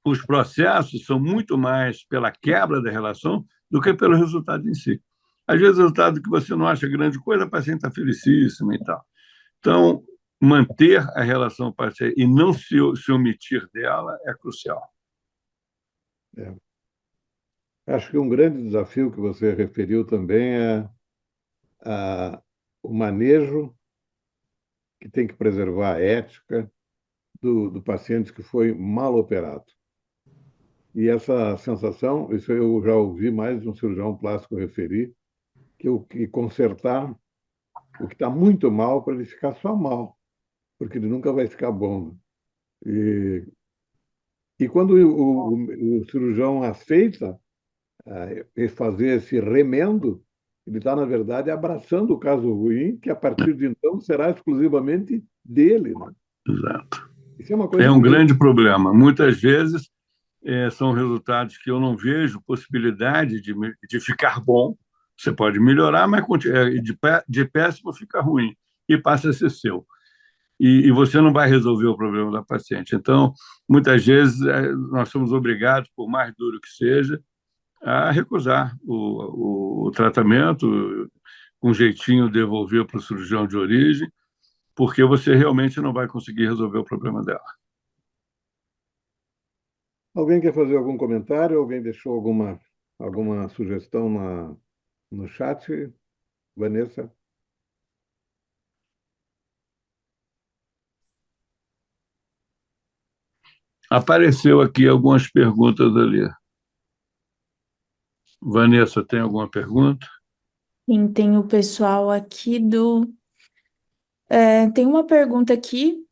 Os processos são muito mais pela quebra da relação do que pelo resultado em si. Às vezes, o resultado que você não acha grande coisa, a paciente está felicíssima e tal. Então, manter a relação paciente e não se omitir dela é crucial. É. Acho que um grande desafio que você referiu também é o manejo que tem que preservar a ética do paciente que foi mal operado. E essa sensação, isso eu já ouvi mais de um cirurgião plástico referir, que consertar o que está muito mal para ele ficar só mal, porque ele nunca vai ficar bom. E, e quando o cirurgião aceita fazer esse remendo, ele está, na verdade, abraçando o caso ruim, que a partir de então será exclusivamente dele, né? Exato. Isso é uma É coisa um que grande problema. Muitas vezes são resultados que eu não vejo possibilidade de ficar bom. Você pode melhorar, mas de péssimo fica ruim e passa a ser seu. E você não vai resolver o problema da paciente. Então, muitas vezes, nós somos obrigados, por mais duro que seja, a recusar o tratamento, com jeitinho devolver para o cirurgião de origem, porque você realmente não vai conseguir resolver o problema dela. Alguém quer fazer algum comentário? Alguém deixou alguma sugestão no chat? Vanessa? Apareceu aqui algumas perguntas ali. Vanessa, tem alguma pergunta? Sim, tem o pessoal aqui do. Tem uma pergunta aqui.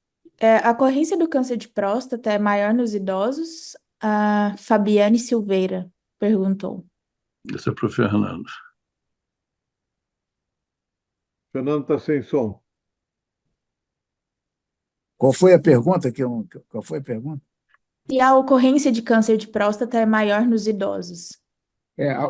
A ocorrência do câncer de próstata é maior nos idosos? A Fabiane Silveira perguntou. Essa é para o Fernando. Fernando está sem som. Qual foi a pergunta? Qual foi a pergunta? E a ocorrência de câncer de próstata é maior nos idosos?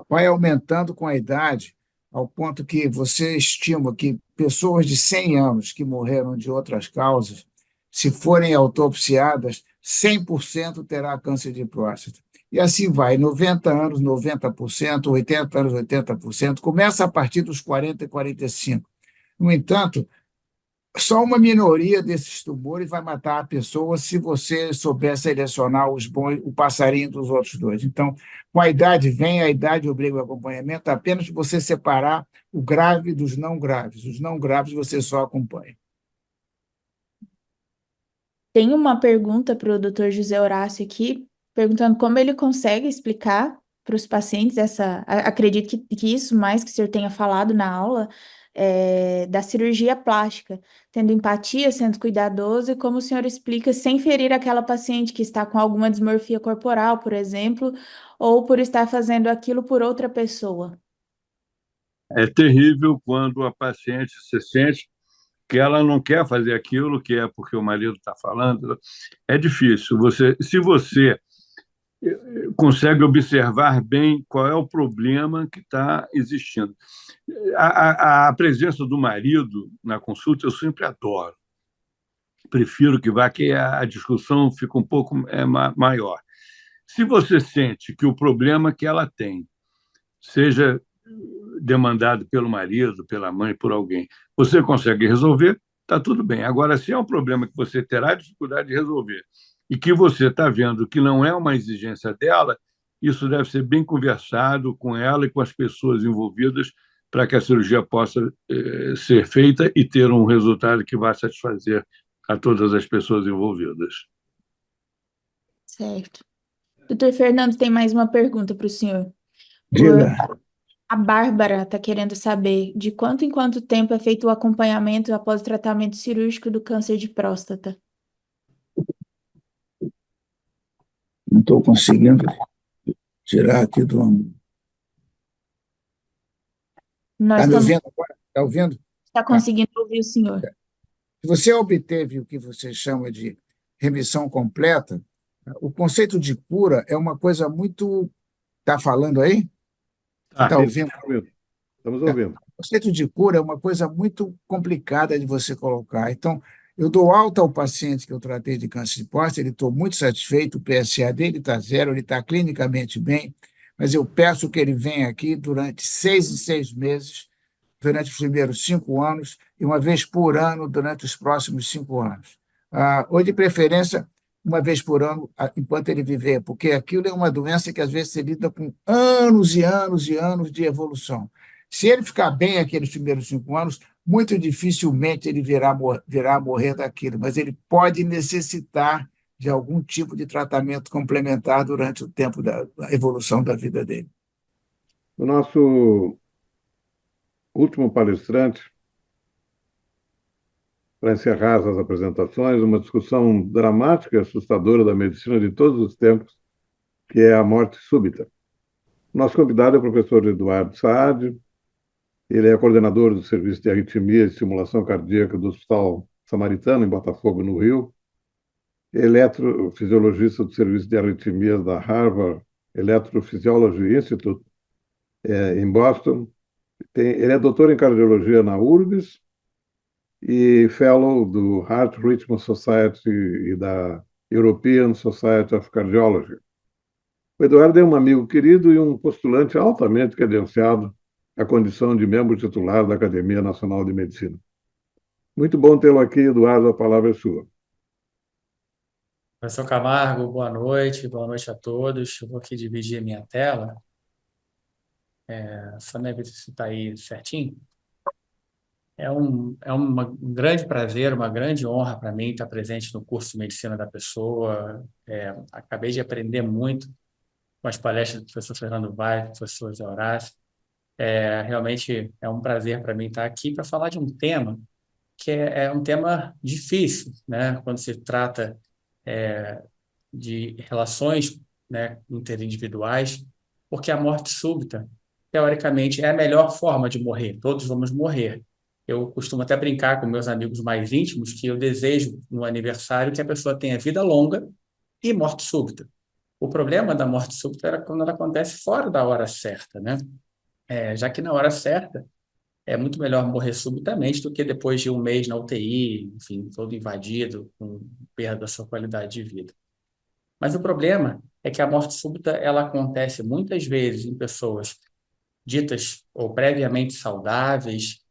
Vai aumentando com a idade, ao ponto que você estima que pessoas de 100 anos que morreram de outras causas, se forem autopsiadas, 100% terá câncer de próstata. E assim vai, 90 anos, 90%, 80 anos, 80%, começa a partir dos 40 e 45. No entanto, só uma minoria desses tumores vai matar a pessoa se você souber selecionar os bons, o passarinho dos outros dois. Então, com a idade vem, a idade obriga o acompanhamento, apenas você separar o grave dos não graves. Os não graves você só acompanha. Tem uma pergunta para o Dr. José Horácio aqui, perguntando como ele consegue explicar para os pacientes acredito que isso mais que o senhor tenha falado na aula, da cirurgia plástica, tendo empatia, sendo cuidadoso, e como o senhor explica, sem ferir aquela paciente que está com alguma dismorfia corporal, por exemplo, ou por estar fazendo aquilo por outra pessoa. É terrível quando a paciente se sente que ela não quer fazer aquilo que é porque o marido está falando. É difícil. Se você consegue observar bem qual é o problema que está existindo. A presença do marido na consulta eu sempre adoro. Prefiro que vá, que a discussão fica um pouco maior. Se você sente que o problema que ela tem, seja demandado pelo marido, pela mãe, por alguém, você consegue resolver, está tudo bem. Agora, se é um problema que você terá dificuldade de resolver e que você está vendo que não é uma exigência dela, isso deve ser bem conversado com ela e com as pessoas envolvidas para que a cirurgia possa ser feita e ter um resultado que vá satisfazer a todas as pessoas envolvidas. Certo. Doutor Fernando, tem mais uma pergunta para o senhor. Diga. A Bárbara está querendo saber de quanto em quanto tempo é feito o acompanhamento após o tratamento cirúrgico do câncer de próstata. Não estou conseguindo tirar aqui do... Nós Está me estamos ouvindo agora? Está ouvindo? Está conseguindo ouvir o senhor. Se você obteve o que você chama de remissão completa, o conceito de cura é uma coisa muito... Está falando aí? Está ouvindo? Estamos ouvindo. O conceito de cura é uma coisa muito complicada de você colocar. Então, eu dou alta ao paciente que eu tratei de câncer de próstata, ele estou muito satisfeito, o PSA dele está zero, ele está clinicamente bem, mas eu peço que ele venha aqui durante 6 em 6 meses, durante os primeiros 5 anos, e uma vez por ano durante os próximos 5 anos. Ou, de preferência, uma vez por ano, enquanto ele viver, porque aquilo é uma doença que, às vezes, se lida com anos e anos e anos de evolução. Se ele ficar bem aqueles primeiros 5 anos, muito dificilmente ele virá a morrer daquilo, mas ele pode necessitar de algum tipo de tratamento complementar durante o tempo da evolução da vida dele. O nosso último palestrante, para encerrar essas apresentações, uma discussão dramática e assustadora da medicina de todos os tempos, que é a morte súbita. Nosso convidado é o professor Eduardo Saad. Ele é coordenador do Serviço de Arritmia e Estimulação Cardíaca do Hospital Samaritano, em Botafogo, no Rio. Eletrofisiologista do Serviço de Arritmias da Harvard Electrophysiology Institute, em Boston. Ele é doutor em cardiologia na URBS e fellow do Heart Rhythm Society e da European Society of Cardiology. O Eduardo é um amigo querido e um postulante altamente credenciado à condição de membro titular da Academia Nacional de Medicina. Muito bom tê-lo aqui, Eduardo, a palavra é sua. Professor Camargo, boa noite a todos. Eu vou aqui dividir a minha tela. Só me ver se está aí certinho. Um grande prazer, uma grande honra para mim estar presente no curso de Medicina da Pessoa. Acabei de aprender muito com as palestras do professor Fernando Vaz, do professor José Horácio. Realmente é um prazer para mim estar aqui para falar de um tema que é um tema difícil, né? Quando se trata de relações, né, interindividuais, porque a morte súbita, teoricamente, é a melhor forma de morrer. Todos vamos morrer. Eu costumo até brincar com meus amigos mais íntimos que eu desejo no aniversário que a pessoa tenha vida longa e morte súbita. O problema da morte súbita era quando ela acontece fora da hora certa, né? Já que na hora certa é muito melhor morrer subitamente do que depois de um mês na UTI, enfim, todo invadido, com perda da sua qualidade de vida. Mas o problema é que a morte súbita ela acontece muitas vezes em pessoas ditas ou previamente saudáveis,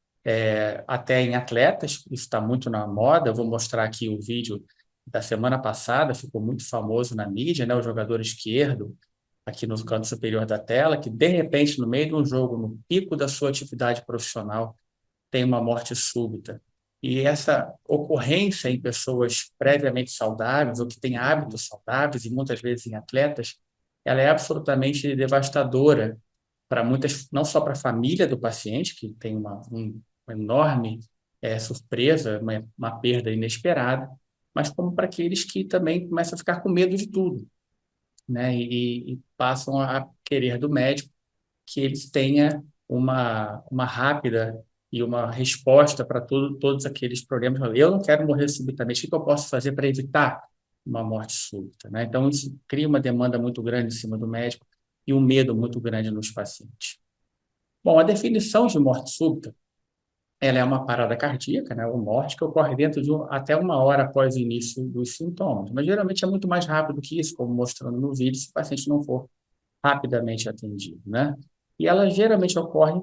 até em atletas, isso está muito na moda. Eu vou mostrar aqui o vídeo da semana passada, ficou muito famoso na mídia, né? O jogador esquerdo, aqui no canto superior da tela, que de repente, no meio de um jogo, no pico da sua atividade profissional, tem uma morte súbita. E essa ocorrência em pessoas previamente saudáveis ou que têm hábitos saudáveis, e muitas vezes em atletas, ela é absolutamente devastadora para muitas, não só para a família do paciente, que tem uma enorme surpresa, uma perda inesperada, mas como para aqueles que também começam a ficar com medo de tudo, né? E passam a querer do médico que eles tenham uma rápida e uma resposta para todos aqueles problemas. Eu não quero morrer subitamente, o que eu posso fazer para evitar uma morte súbita, né? Então, isso cria uma demanda muito grande em cima do médico e um medo muito grande nos pacientes. Bom, a definição de morte súbita, ela é uma parada cardíaca, né, ou morte, que ocorre dentro de até 1 hora após o início dos sintomas. Mas, geralmente, é muito mais rápido que isso, como mostrando no vídeo, se o paciente não for rapidamente atendido, né? E ela geralmente ocorre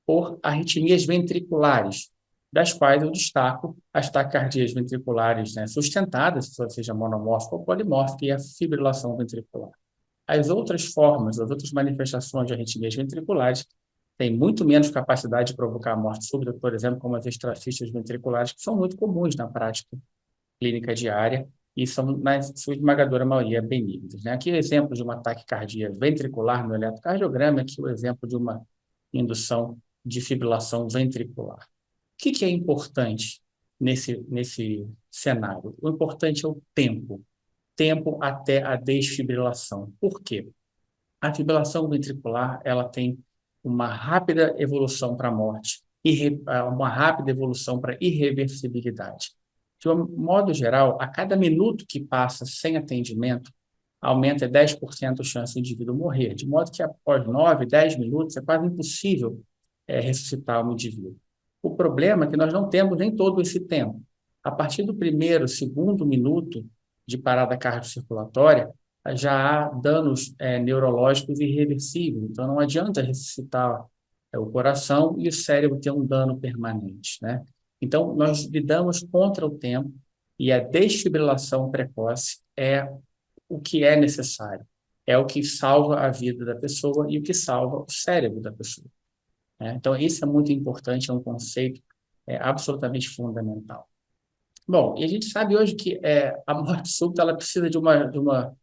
por arritmias ventriculares, das quais eu destaco as taquicardias ventriculares, né, sustentadas, seja monomórfica ou polimórfica, e a fibrilação ventricular. As outras formas, as outras manifestações de arritmias ventriculares têm muito menos capacidade de provocar morte súbita, por exemplo, como as extrafistas ventriculares, que são muito comuns na prática clínica diária e são, na sua esmagadora maioria, benignas, né? Aqui o exemplo de uma taquicardia ventricular no eletrocardiograma, aqui o exemplo de uma indução de fibrilação ventricular. O que é importante nesse cenário? O importante é o tempo até a desfibrilação. Por quê? A fibrilação ventricular ela tem uma rápida evolução para a morte e uma rápida evolução para irreversibilidade. De um modo geral, a cada minuto que passa sem atendimento, aumenta 10% a chance do indivíduo morrer, de modo que após 9, 10 minutos é quase impossível ressuscitar um indivíduo. O problema é que nós não temos nem todo esse tempo. A partir do primeiro, segundo minuto de parada cardiocirculatória, já há danos neurológicos irreversíveis. Então, não adianta ressuscitar o coração e o cérebro ter um dano permanente, né? Então, nós lidamos contra o tempo e a desfibrilação precoce é o que é necessário. É o que salva a vida da pessoa e o que salva o cérebro da pessoa, né? Então, isso é muito importante, é um conceito é absolutamente fundamental. Bom, e a gente sabe hoje que a morte súbita ela precisa de uma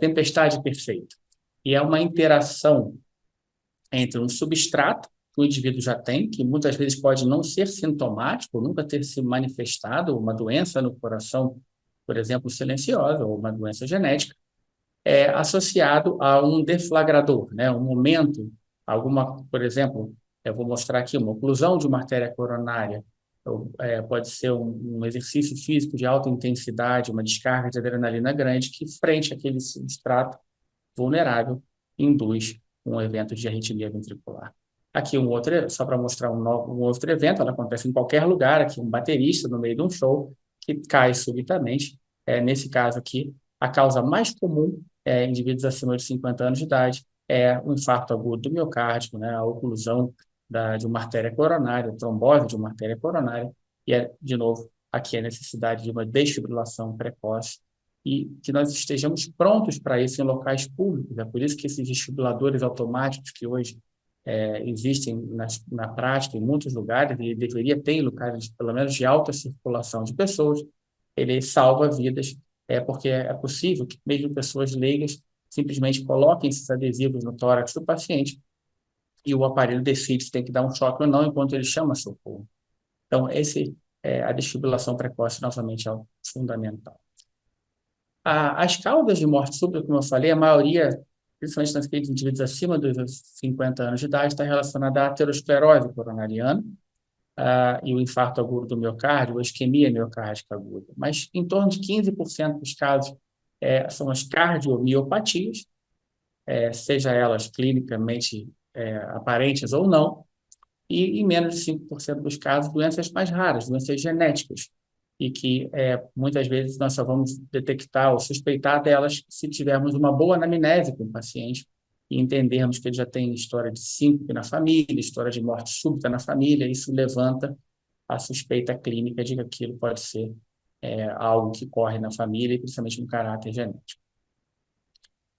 tempestade perfeita. E é uma interação entre um substrato que o indivíduo já tem, que muitas vezes pode não ser sintomático, nunca ter se manifestado, uma doença no coração, por exemplo, silenciosa, ou uma doença genética, associado a um deflagrador, né? Um momento, por exemplo, eu vou mostrar aqui uma oclusão de uma artéria coronária, pode ser um exercício físico de alta intensidade, uma descarga de adrenalina grande que, frente àquele substrato vulnerável, induz um evento de arritmia ventricular. Aqui só para mostrar um outro evento, ela acontece em qualquer lugar, aqui um baterista no meio de um show que cai subitamente. Nesse caso aqui, a causa mais comum em indivíduos acima de 50 anos de idade é o infarto agudo do miocárdio, né, a oclusão de uma artéria coronária, trombose de uma artéria coronária, e de novo, aqui a necessidade de uma desfibrilação precoce e que nós estejamos prontos para isso em locais públicos. É por isso que esses desfibriladores automáticos que hoje existem na prática em muitos lugares, e deveria ter em lugares, pelo menos, de alta circulação de pessoas, ele salva vidas, porque é possível que mesmo pessoas leigas simplesmente coloquem esses adesivos no tórax do paciente e o aparelho decide se tem que dar um choque ou não enquanto ele chama socorro. Então, a desfibrilação precoce, novamente, é fundamental. As causas de morte súbita, como eu falei, a maioria, principalmente naqueles indivíduos acima dos 50 anos de idade, está relacionada à aterosclerose coronariana e o infarto agudo do miocárdio, ou a isquemia miocárdica aguda. Mas em torno de 15% dos casos são as cardiomiopatias, seja elas clinicamente aparentes ou não, e em menos de 5% dos casos, doenças mais raras, doenças genéticas, e que muitas vezes nós só vamos detectar ou suspeitar delas se tivermos uma boa anamnese com o paciente e entendermos que ele já tem história de síncope na família, história de morte súbita na família. Isso levanta a suspeita clínica de que aquilo pode ser algo que corre na família e principalmente no caráter genético.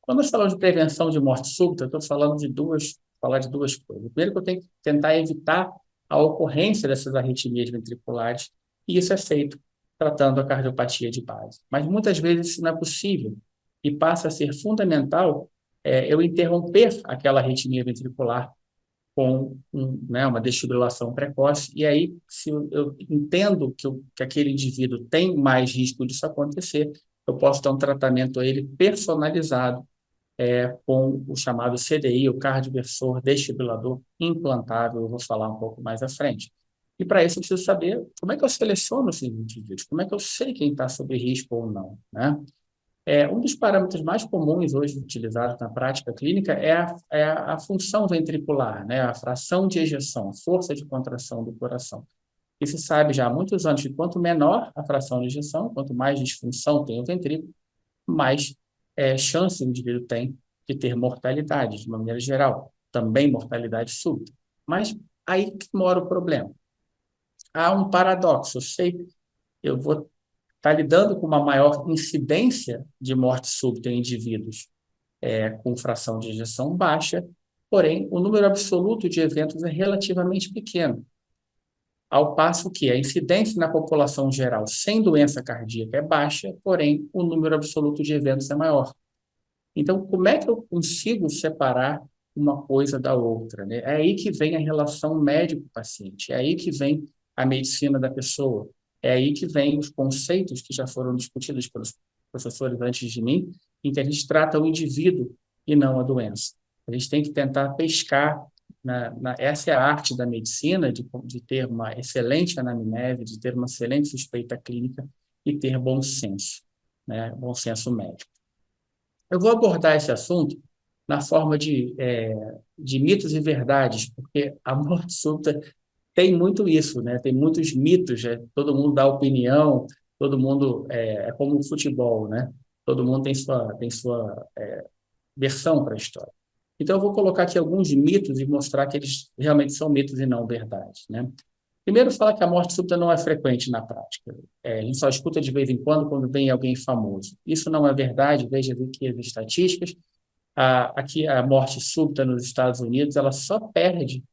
Quando nós falamos de prevenção de morte súbita, eu estou falando de duas coisas. Primeiro, que eu tenho que tentar evitar a ocorrência dessas arritmias ventriculares, e isso é feito tratando a cardiopatia de base. Mas muitas vezes isso não é possível e passa a ser fundamental eu interromper aquela arritmia ventricular com uma desfibrilação precoce. E aí, se eu entendo que aquele indivíduo tem mais risco disso acontecer, eu posso dar um tratamento a ele personalizado com o chamado CDI, o cardioversor desfibrilador implantável. Eu vou falar um pouco mais à frente. E para isso eu preciso saber como é que eu seleciono esses indivíduos, como é que eu sei quem está sob risco ou não, né? Um dos parâmetros mais comuns hoje utilizados na prática clínica é a função ventricular, né? A fração de ejeção, a força de contração do coração. E se sabe já há muitos anos que quanto menor a fração de ejeção, quanto mais disfunção tem o ventrículo, mais chance o indivíduo tem de ter mortalidade, de uma maneira geral, também mortalidade súbita. Mas aí que mora o problema. Há um paradoxo. Eu vou estar lidando com uma maior incidência de morte súbita em indivíduos com fração de ejeção baixa, porém, o número absoluto de eventos é relativamente pequeno. Ao passo que a incidência na população geral sem doença cardíaca é baixa, porém, o número absoluto de eventos é maior. Então, como é que eu consigo separar uma coisa da outra, né? É aí que vem a relação médico-paciente, é aí que vem a medicina da pessoa, é aí que vem os conceitos que já foram discutidos pelos professores antes de mim, em que a gente trata o indivíduo e não a doença. A gente tem que tentar pescar, essa é a arte da medicina, de ter uma excelente anamnese, de ter uma excelente suspeita clínica e ter bom senso, né? Bom senso médico. Eu vou abordar esse assunto na forma de mitos e verdades, porque a morte súbita tem muito isso, né? Tem muitos mitos, todo mundo dá opinião, todo mundo é como o futebol, né? Todo mundo tem sua versão para a história. Então, eu vou colocar aqui alguns mitos e mostrar que eles realmente são mitos e não verdades, né? Primeiro, fala que a morte súbita não é frequente na prática. A gente só escuta de vez em quando vem alguém famoso. Isso não é verdade, veja aqui as estatísticas. Aqui, a morte súbita nos Estados Unidos, ela só perde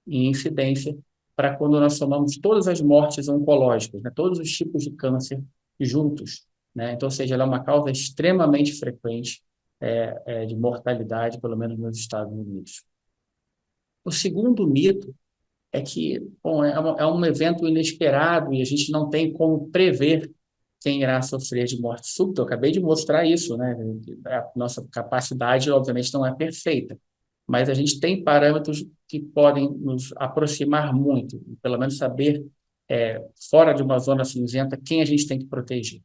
em incidência para quando nós somamos todas as mortes oncológicas, né, todos os tipos de câncer juntos, né? Então, ou seja, ela é uma causa extremamente frequente de mortalidade, pelo menos nos Estados Unidos. O segundo mito é que, bom, é um evento inesperado e a gente não tem como prever quem irá sofrer de morte súbita. Eu acabei de mostrar isso, né? A nossa capacidade, obviamente, não é perfeita, mas a gente tem parâmetros que podem nos aproximar muito, pelo menos saber, fora de uma zona cinzenta, quem a gente tem que proteger.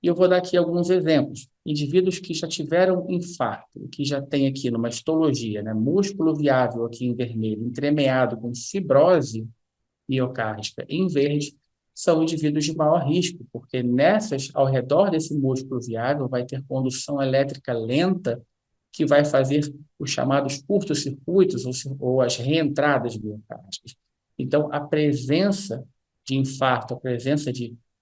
E eu vou dar aqui alguns exemplos. Indivíduos que já tiveram infarto, que já tem aqui numa histologia, né, músculo viável aqui em vermelho, entremeado com fibrose miocárdica em verde, são indivíduos de maior risco, porque ao redor desse músculo viável vai ter condução elétrica lenta que vai fazer os chamados curtos-circuitos ou as reentradas miocárdicas. Então, a presença de infarto, a presença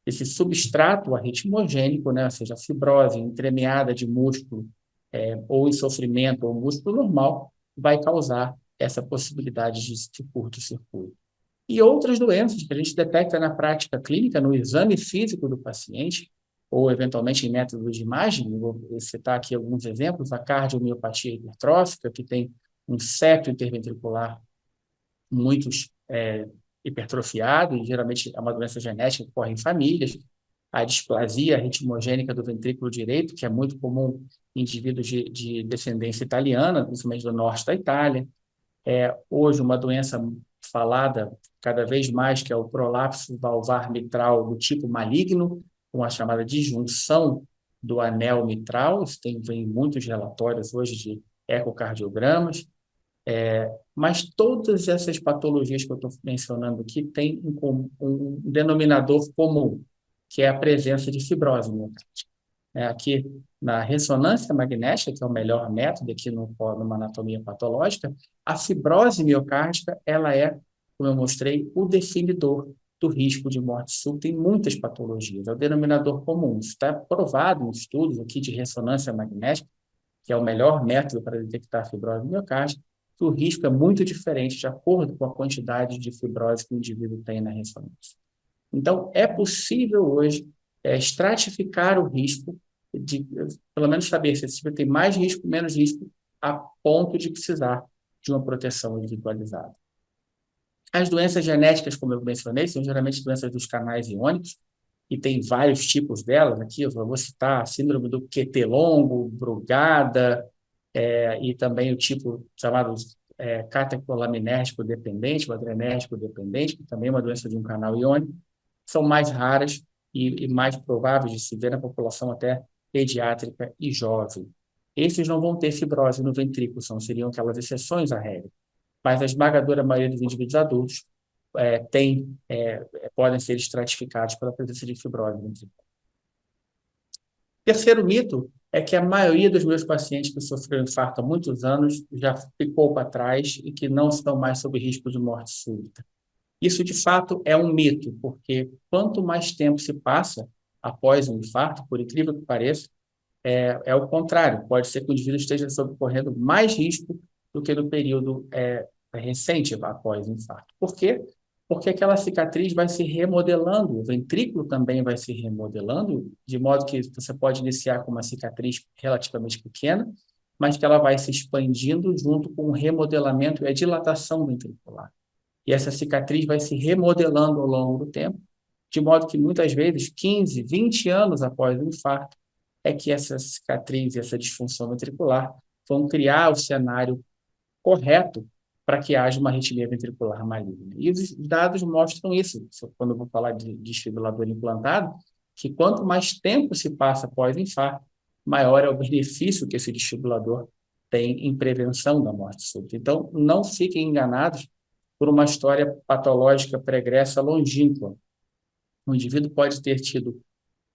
desse substrato arritmogênico, né, ou seja, a fibrose entremeada de músculo, ou em sofrimento, ou músculo normal, vai causar essa possibilidade de curto-circuito. E outras doenças que a gente detecta na prática clínica, no exame físico do paciente, ou eventualmente em métodos de imagem, vou citar aqui alguns exemplos, a cardiomiopatia hipertrófica, que tem um septo interventricular muito hipertrofiado, e geralmente é uma doença genética que ocorre em famílias, a displasia ritmogênica do ventrículo direito, que é muito comum em indivíduos de descendência italiana, principalmente do norte da Itália. Hoje, uma doença falada cada vez mais, que é o prolapso valvar mitral do tipo maligno, com a chamada disjunção do anel mitral. Isso vem muitos relatórios hoje de ecocardiogramas. Mas todas essas patologias que eu estou mencionando aqui têm um denominador comum, que é a presença de fibrose miocárdica. Aqui na ressonância magnética, que é o melhor método aqui numa anatomia patológica, a fibrose miocárdica, ela como eu mostrei, o definidor do risco de morte súbita em muitas patologias. É o denominador comum. Isso está provado em estudos aqui de ressonância magnética, que é o melhor método para detectar a fibrose miocárdica, que o risco é muito diferente de acordo com a quantidade de fibrose que o indivíduo tem na ressonância. Então, é possível hoje estratificar o risco de, pelo menos, saber se esse tipo tem mais risco, menos risco, a ponto de precisar de uma proteção individualizada. As doenças genéticas, como eu mencionei, são geralmente doenças dos canais iônicos, e tem vários tipos delas. Aqui eu vou citar a síndrome do QT longo, Brugada, e também o tipo chamado catecolamínérgico dependente, o adrenérgico dependente, que também é uma doença de um canal iônico, são mais raras e mais prováveis de se ver na população até pediátrica e jovem. Esses não vão ter fibrose no ventrículo, seriam aquelas exceções à regra. Mas a esmagadora maioria dos indivíduos adultos podem ser estratificados pela presença de fibrose ventricular. Terceiro mito é que a maioria dos meus pacientes que sofreram infarto há muitos anos já ficou para trás e que não estão mais sob risco de morte súbita. Isso, de fato, é um mito, porque quanto mais tempo se passa após um infarto, por incrível que pareça, é o contrário. Pode ser que o indivíduo esteja correndo mais risco do que no período recente após o infarto. Por quê? Porque aquela cicatriz vai se remodelando, o ventrículo também vai se remodelando, de modo que você pode iniciar com uma cicatriz relativamente pequena, mas que ela vai se expandindo junto com o remodelamento e a dilatação ventricular. E essa cicatriz vai se remodelando ao longo do tempo, de modo que muitas vezes, 15, 20 anos após o infarto, é que essa cicatriz e essa disfunção ventricular vão criar o cenário correto para que haja uma arritmia ventricular maligna. E os dados mostram isso, quando eu vou falar de desfibrilador implantado, que quanto mais tempo se passa após o infarto, maior é o benefício que esse desfibrilador tem em prevenção da morte súbita. Então, não fiquem enganados por uma história patológica pregressa longínqua. O indivíduo pode ter tido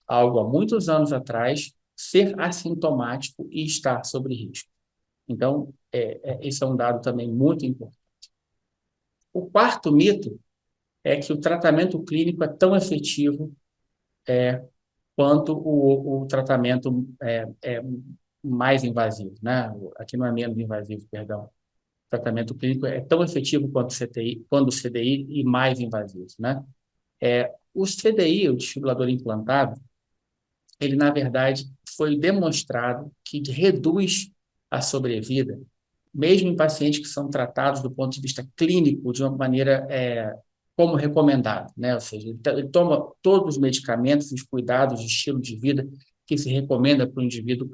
algo há muitos anos atrás, ser assintomático e estar sob risco. Então, esse é um dado também muito importante. O quarto mito é que o tratamento clínico é tão efetivo quanto o tratamento mais invasivo, né? Aqui não é menos invasivo, perdão. tratamento clínico é tão efetivo quanto o CDI e mais invasivo, né? O CDI, o desfibrilador implantado, ele, na verdade, foi demonstrado que reduz a sobrevida, mesmo em pacientes que são tratados do ponto de vista clínico de uma maneira como recomendado, né? Ou seja, ele toma todos os medicamentos e os cuidados de estilo de vida que se recomenda para o indivíduo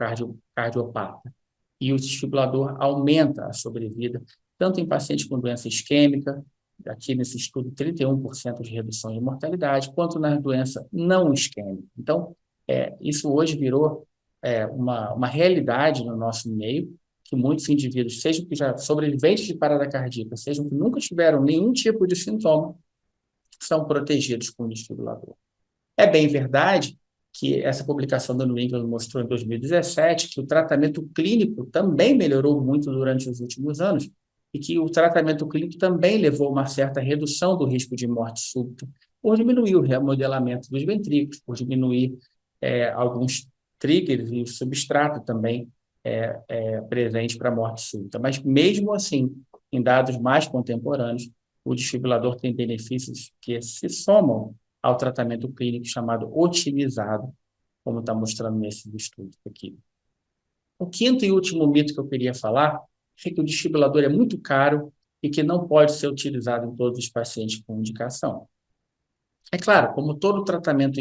cardiopata. E o desfibrilador aumenta a sobrevida, tanto em pacientes com doença isquêmica, aqui nesse estudo 31% de redução de mortalidade, quanto na doença não isquêmica. Então, isso hoje virou uma realidade no nosso meio, que muitos indivíduos, sejam que já sobreviventes de parada cardíaca, sejam que nunca tiveram nenhum tipo de sintoma, são protegidos com o desfibrilador. É bem verdade que essa publicação da New England mostrou em 2017 que o tratamento clínico também melhorou muito durante os últimos anos e que o tratamento clínico também levou a uma certa redução do risco de morte súbita, por diminuir o remodelamento dos ventrículos, por diminuir alguns triggers e o substrato também presente para a morte súbita. Mas, mesmo assim, em dados mais contemporâneos, o desfibrilador tem benefícios que se somam ao tratamento clínico chamado otimizado, como está mostrando nesse estudo aqui. O quinto e último mito que eu queria falar é que o desfibrilador é muito caro e que não pode ser utilizado em todos os pacientes com indicação. É claro, como todo tratamento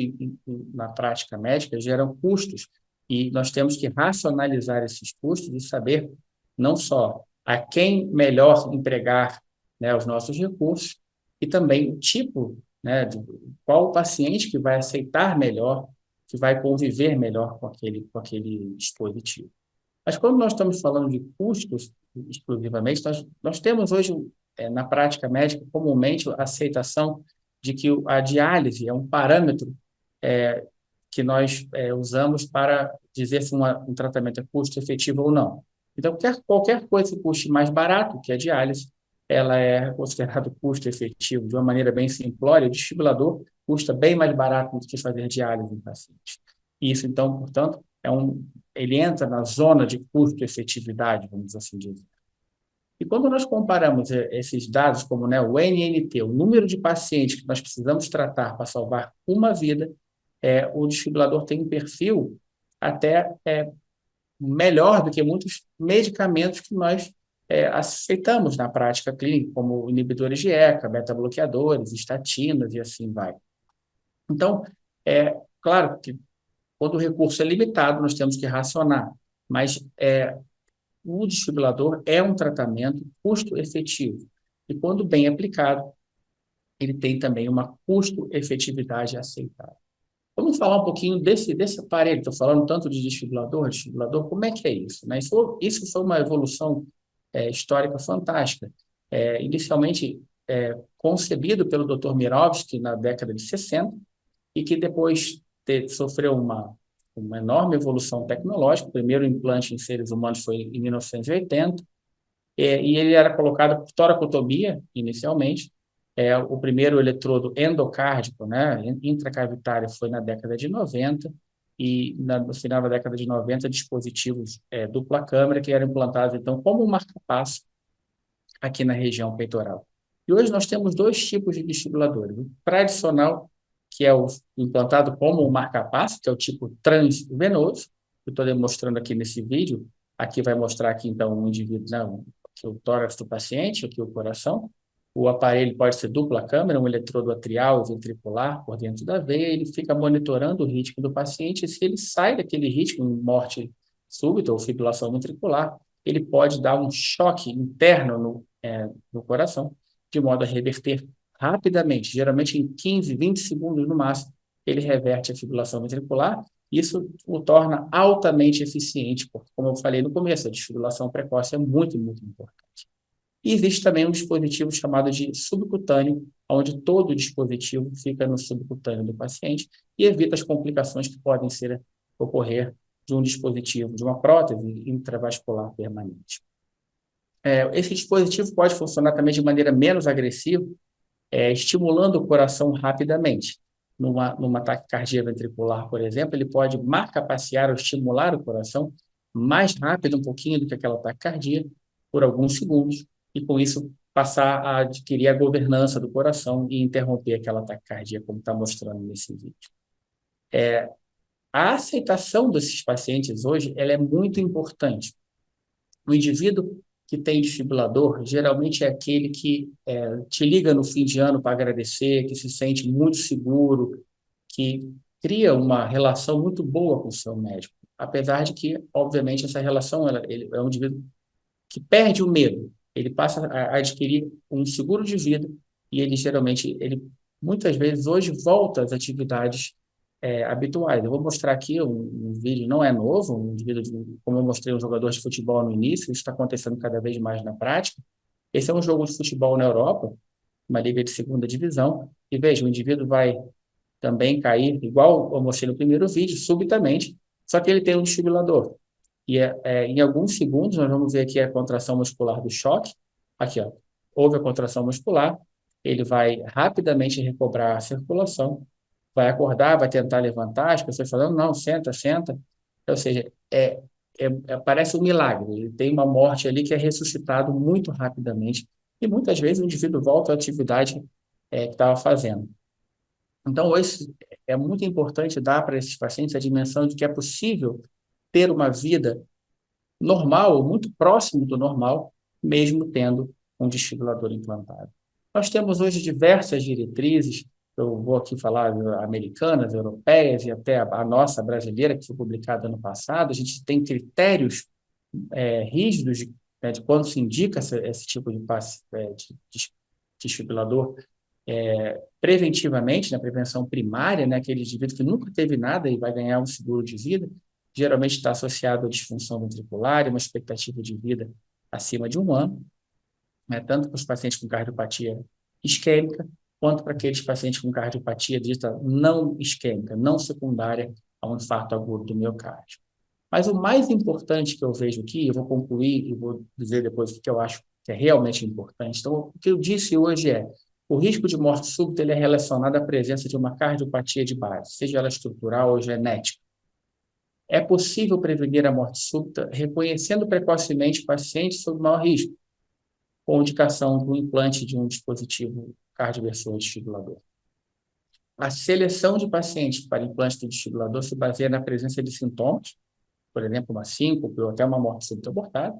na prática médica, geram custos e nós temos que racionalizar esses custos e saber não só a quem melhor empregar, né, os nossos recursos e também o tipo, né, de qual o paciente que vai aceitar melhor, que vai conviver melhor com aquele dispositivo. Mas quando nós estamos falando de custos exclusivamente, nós temos hoje, na prática médica, comumente a aceitação de que a diálise é um parâmetro que nós usamos para dizer se um tratamento é custo efetivo ou não. Então, qualquer coisa que custe mais barato que a diálise, ela é considerado custo efetivo. De uma maneira bem simplória, o desfibrilador custa bem mais barato do que fazer diálise em pacientes. Isso, então, portanto, ele entra na zona de custo-efetividade, vamos assim dizer. E quando nós comparamos esses dados, como, né, o NNT, o número de pacientes que nós precisamos tratar para salvar uma vida, o desfibrilador tem um perfil até melhor do que muitos medicamentos que nós aceitamos na prática clínica, como inibidores de ECA, beta-bloqueadores, estatinas e assim vai. Então, claro que quando o recurso é limitado, nós temos que racionar, mas o desfibrilador é um tratamento custo-efetivo. E quando bem aplicado, ele tem também uma custo-efetividade aceitável. Vamos falar um pouquinho desse aparelho. Estou falando tanto de desfibrilador, como é que é isso, né? Isso foi uma evolução histórica fantástica. Inicialmente concebido pelo Dr. Mirovsky na década de 60 e que depois sofreu uma enorme evolução tecnológica. O primeiro implante em seres humanos foi em 1980, e ele era colocado por toracotomia, inicialmente. O primeiro eletrodo endocárdico, né, intracavitário, foi na década de 90, e no final da década de 90, dispositivos dupla câmara que eram implantados, então, como um marca-passo aqui na região peitoral. E hoje nós temos dois tipos de desfibriladores. O tradicional, que é o implantado como um marca-passo, que é o tipo transvenoso, que eu estou demonstrando aqui nesse vídeo. Aqui vai mostrar aqui, então, um indivíduo, né, aqui o tórax do paciente, aqui o coração. O aparelho pode ser dupla câmara, um eletrodo atrial e ventricular por dentro da veia, ele fica monitorando o ritmo do paciente, e se ele sai daquele ritmo, morte súbita ou fibrilação ventricular, ele pode dar um choque interno no coração, de modo a reverter rapidamente, geralmente em 15, 20 segundos no máximo, ele reverte a fibrilação ventricular. Isso o torna altamente eficiente, porque, como eu falei no começo, a desfibrilação precoce é muito, muito importante. E existe também um dispositivo chamado de subcutâneo, onde todo o dispositivo fica no subcutâneo do paciente e evita as complicações que podem ocorrer de um dispositivo, de uma prótese intravascular permanente. Esse dispositivo pode funcionar também de maneira menos agressiva, estimulando o coração rapidamente. Numa taquicardia ventricular, por exemplo, ele pode marcapaciar ou estimular o coração mais rápido um pouquinho do que aquela taquicardia, por alguns segundos, e, com isso, passar a adquirir a governança do coração e interromper aquela taquicardia, como está mostrando nesse vídeo. A aceitação desses pacientes hoje ela é muito importante. O indivíduo que tem desfibrilador geralmente é aquele que te liga no fim de ano para agradecer, que se sente muito seguro, que cria uma relação muito boa com o seu médico. Apesar de que, obviamente, essa relação ele é um indivíduo que perde o medo. Ele passa a adquirir um seguro de vida e ele muitas vezes hoje volta às atividades habituais. Eu vou mostrar aqui um vídeo, não é novo, um vídeo como eu mostrei um jogador de futebol no início, isso está acontecendo cada vez mais na prática. Esse é um jogo de futebol na Europa, uma liga de segunda divisão, e veja, o indivíduo vai também cair, igual eu mostrei no primeiro vídeo, subitamente, só que ele tem um desfibrilador. E em alguns segundos, nós vamos ver aqui a contração muscular do choque. Aqui, ó, houve a contração muscular, ele vai rapidamente recobrar a circulação, vai acordar, vai tentar levantar, as pessoas falando, não, senta, senta. Ou seja, parece um milagre. Ele tem uma morte ali que é ressuscitado muito rapidamente e muitas vezes o indivíduo volta à atividade que estava fazendo. Então, hoje é muito importante dar para esses pacientes a dimensão de que é possível ter uma vida normal, muito próximo do normal, mesmo tendo um desfibrilador implantado. Nós temos hoje diversas diretrizes, eu vou aqui falar americanas, europeias e até a nossa brasileira, que foi publicada ano passado. A gente tem critérios rígidos de quando se indica esse tipo de desfibrilador preventivamente, na prevenção primária, né, aquele indivíduo que nunca teve nada e vai ganhar um seguro de vida, geralmente está associado à disfunção ventricular e uma expectativa de vida acima de 1 ano, né, tanto para os pacientes com cardiopatia isquêmica, quanto para aqueles pacientes com cardiopatia dita não isquêmica, não secundária a um infarto agudo do miocárdio. Mas o mais importante que eu vejo aqui, eu vou concluir e vou dizer depois o que eu acho que é realmente importante. Então, o que eu disse hoje o risco de morte súbita ele é relacionado à presença de uma cardiopatia de base, seja ela estrutural ou genética. É possível prevenir a morte súbita reconhecendo precocemente pacientes sob maior risco, com indicação do implante de um dispositivo cardioversor desfibrilador. A seleção de pacientes para implante do desfibrilador se baseia na presença de sintomas, por exemplo, uma síncope ou até uma morte súbita abortada,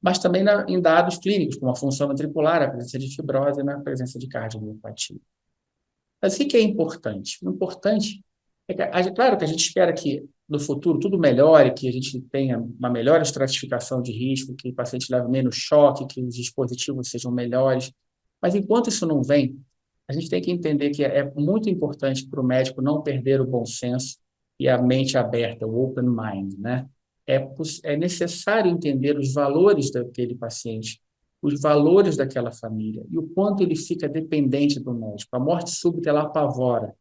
mas também em dados clínicos, como a função ventricular, a presença de fibrose e na presença de cardiomiopatia. Mas o que é importante? O importante é que, claro que a gente espera que no futuro tudo melhore, que a gente tenha uma melhor estratificação de risco, que o paciente leve menos choque, que os dispositivos sejam melhores, mas enquanto isso não vem, a gente tem que entender que é muito importante para o médico não perder o bom senso e a mente aberta, o open mind, né? É necessário entender os valores daquele paciente, os valores daquela família e o quanto ele fica dependente do médico. A morte súbita, ela apavora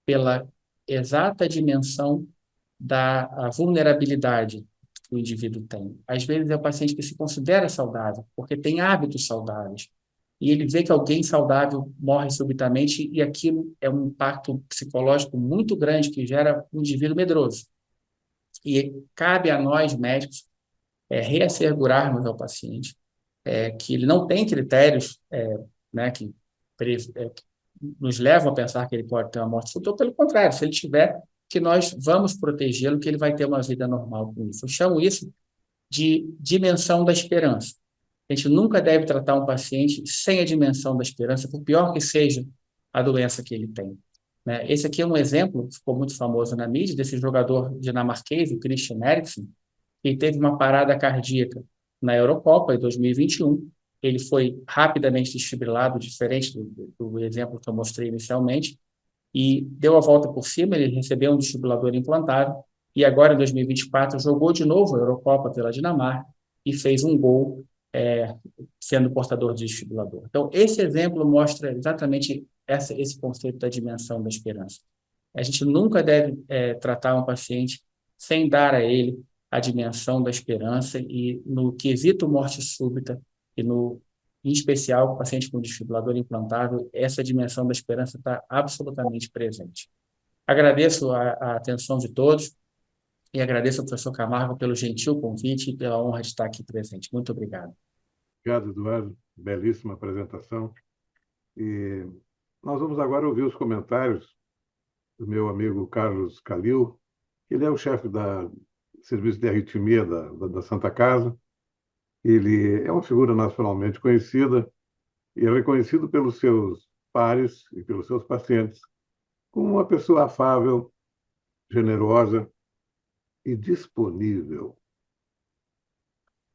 pela exata dimensão da vulnerabilidade que o indivíduo tem. Às vezes é o paciente que se considera saudável, porque tem hábitos saudáveis, e ele vê que alguém saudável morre subitamente e aquilo é um impacto psicológico muito grande que gera um indivíduo medroso. E cabe a nós, médicos, reassegurarmos ao paciente que ele não tem critérios né, que nos levam a pensar que ele pode ter uma morte súbita, ou pelo contrário, se ele tiver, que nós vamos protegê-lo, que ele vai ter uma vida normal com isso. Eu chamo isso de dimensão da esperança. A gente nunca deve tratar um paciente sem a dimensão da esperança, por pior que seja a doença que ele tem. Né? Esse aqui é um exemplo, que ficou muito famoso na mídia, desse jogador dinamarquês, o Christian Eriksen, que teve uma parada cardíaca na Eurocopa, em 2021. Ele foi rapidamente desfibrilado, diferente do exemplo que eu mostrei inicialmente, e deu a volta por cima, ele recebeu um desfibrilador implantado, e agora, em 2024, jogou de novo a Eurocopa pela Dinamarca e fez um gol sendo portador de desfibrilador. Então, esse exemplo mostra exatamente esse conceito da dimensão da esperança. A gente nunca deve tratar um paciente sem dar a ele a dimensão da esperança e no quesito morte súbita e em especial o paciente com desfibrilador implantável, essa dimensão da esperança está absolutamente presente. Agradeço a atenção de todos e agradeço ao professor Camargo pelo gentil convite e pela honra de estar aqui presente. Muito obrigado. Obrigado, Eduardo. Belíssima apresentação. E nós vamos agora ouvir os comentários do meu amigo Carlos Calil. Ele é o chefe da Serviço de Arritmia da Santa Casa. Ele é uma figura nacionalmente conhecida e é reconhecido pelos seus pares e pelos seus pacientes como uma pessoa afável, generosa e disponível.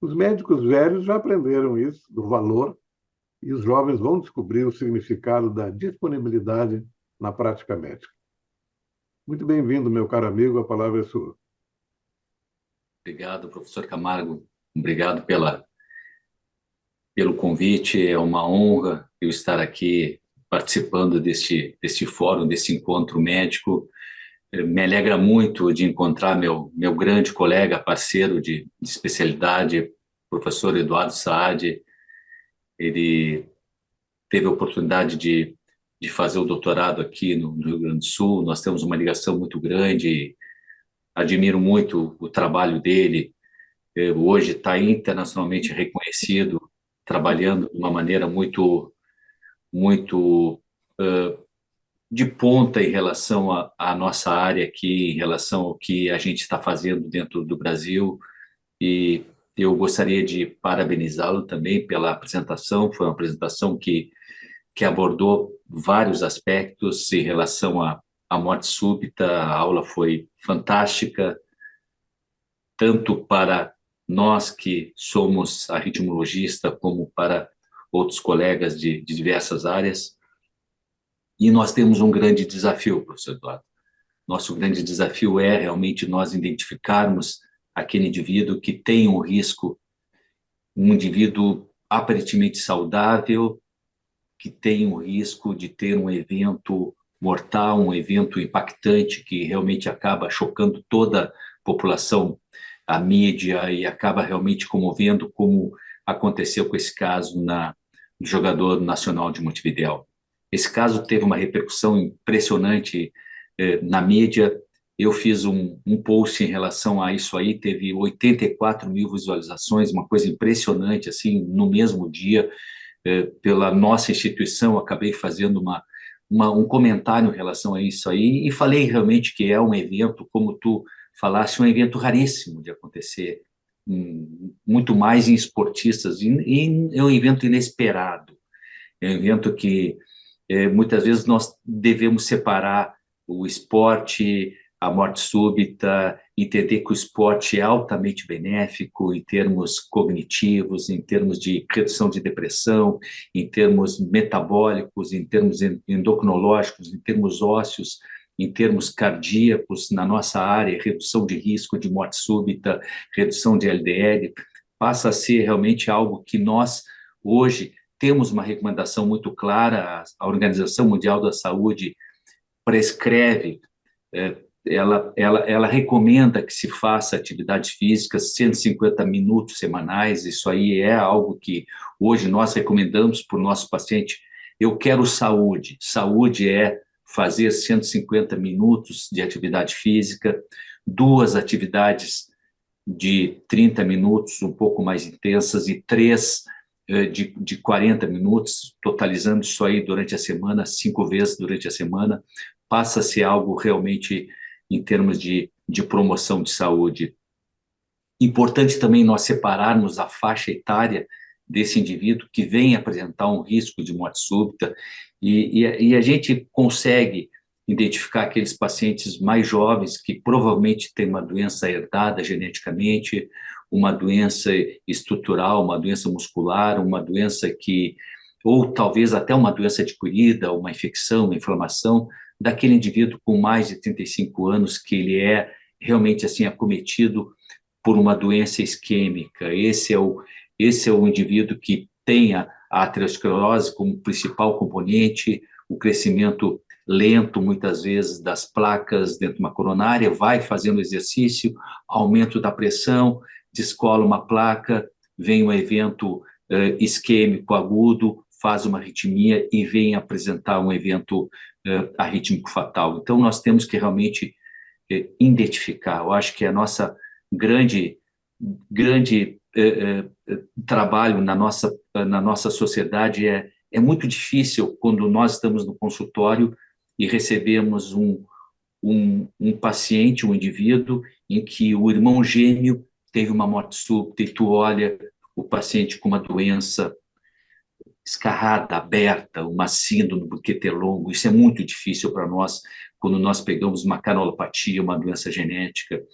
Os médicos velhos já aprenderam isso, do valor, e os jovens vão descobrir o significado da disponibilidade na prática médica. Muito bem-vindo, meu caro amigo, a palavra é sua. Obrigado, professor Camargo. Obrigado pelo convite. É uma honra eu estar aqui participando deste fórum, desse encontro médico. Me alegra muito de encontrar meu grande colega, parceiro de especialidade, professor Eduardo Saad. Ele teve a oportunidade de fazer o doutorado aqui no Rio Grande do Sul. Nós temos uma ligação muito grande. Admiro muito o trabalho dele. Hoje está internacionalmente reconhecido, trabalhando de uma maneira muito de ponta em relação à nossa área aqui, em relação ao que a gente está fazendo dentro do Brasil. E eu gostaria de parabenizá-lo também pela apresentação. Foi uma apresentação que abordou vários aspectos em relação à morte súbita. A aula foi fantástica, tanto para nós que somos arritmologista, como para outros colegas de diversas áreas. E nós temos um grande desafio, professor Eduardo. Nosso grande desafio é realmente nós identificarmos aquele indivíduo que tem um risco, um indivíduo aparentemente saudável, que tem um risco de ter um evento mortal, um evento impactante que realmente acaba chocando toda a população, a mídia, e acaba realmente comovendo, como aconteceu com esse caso do jogador nacional de Montevidéu. Esse caso teve uma repercussão impressionante na mídia. Eu fiz um post em relação a isso aí, teve 84 mil visualizações, uma coisa impressionante, assim, no mesmo dia. Pela nossa instituição, acabei fazendo um comentário em relação a isso aí, e falei realmente que é um evento, como tu falaste, um evento raríssimo de acontecer, muito mais em esportistas, e é um evento inesperado, é um evento que muitas vezes nós devemos separar o esporte, a morte súbita, entender que o esporte é altamente benéfico em termos cognitivos, em termos de redução de depressão, em termos metabólicos, em termos endocrinológicos, em termos ósseos, em termos cardíacos, na nossa área, redução de risco de morte súbita, redução de LDL, passa a ser realmente algo que nós, hoje, temos uma recomendação muito clara. A Organização Mundial da Saúde prescreve, ela recomenda que se faça atividades físicas 150 minutos semanais. Isso aí é algo que hoje nós recomendamos para o nosso paciente. Eu quero saúde. Saúde é fazer 150 minutos de atividade física, 2 atividades de 30 minutos, um pouco mais intensas, e 3 de 40 minutos, totalizando isso aí durante a semana, 5 vezes durante a semana, passa a ser algo realmente em termos de promoção de saúde. Importante também nós separarmos a faixa etária desse indivíduo que vem apresentar um risco de morte súbita, e a gente consegue identificar aqueles pacientes mais jovens que provavelmente têm uma doença herdada geneticamente, uma doença estrutural, uma doença muscular, uma doença ou talvez até uma doença adquirida, uma infecção, uma inflamação, daquele indivíduo com mais de 35 anos, que ele é realmente assim acometido por uma doença isquêmica. Esse é o indivíduo que tem a aterosclerose como principal componente, o crescimento lento, muitas vezes, das placas dentro de uma coronária, vai fazendo exercício, aumento da pressão, descola uma placa, vem um evento isquêmico agudo, faz uma arritmia e vem apresentar um evento arrítmico fatal. Então, nós temos que realmente identificar. Eu acho que a nossa grande trabalho na nossa sociedade é muito difícil quando nós estamos no consultório e recebemos um paciente, um indivíduo, em que o irmão gêmeo teve uma morte súbita e tu olha o paciente com uma doença escarrada, aberta, uma síndrome do QT longo. Isso é muito difícil para nós quando nós pegamos uma canalopatia, uma doença genética.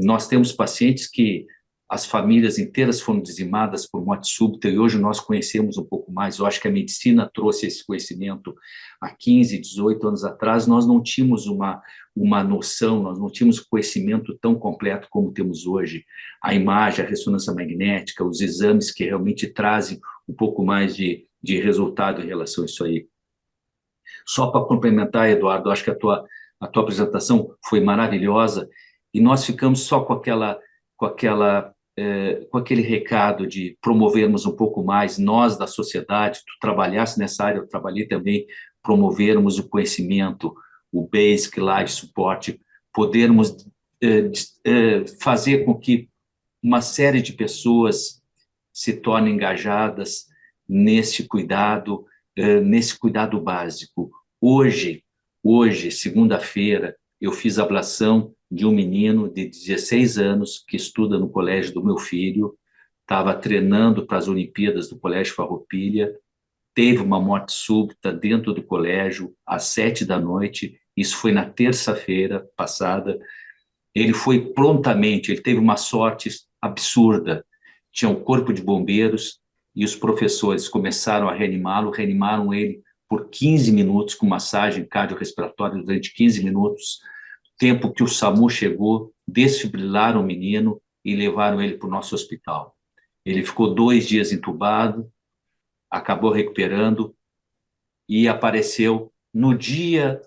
Nós temos pacientes que as famílias inteiras foram dizimadas por morte súbita e hoje nós conhecemos um pouco mais. Eu acho que a medicina trouxe esse conhecimento há 15, 18 anos atrás. Nós não tínhamos uma noção, nós não tínhamos conhecimento tão completo como temos hoje. A imagem, a ressonância magnética, os exames que realmente trazem um pouco mais de resultado em relação a isso aí. Só para complementar, Eduardo, acho que a tua apresentação foi maravilhosa e nós ficamos só com aquele recado de promovermos um pouco mais, nós da sociedade, tu trabalhasse nessa área, eu trabalhei também, promovermos o conhecimento, o Basic Life Support, podermos fazer com que uma série de pessoas se tornem engajadas nesse cuidado básico. Hoje, segunda-feira, eu fiz ablação de um menino de 16 anos que estuda no colégio do meu filho, estava treinando para as Olimpíadas do Colégio Farroupilha, teve uma morte súbita dentro do colégio às 7 da noite, isso foi na terça-feira passada. Ele foi prontamente, ele teve uma sorte absurda, tinha um corpo de bombeiros e os professores começaram a reanimaram ele por 15 minutos com massagem cardiorrespiratória durante 15 minutos, tempo que o SAMU chegou, desfibrilaram o menino e levaram ele para o nosso hospital. Ele ficou 2 dias entubado, acabou recuperando e apareceu no dia,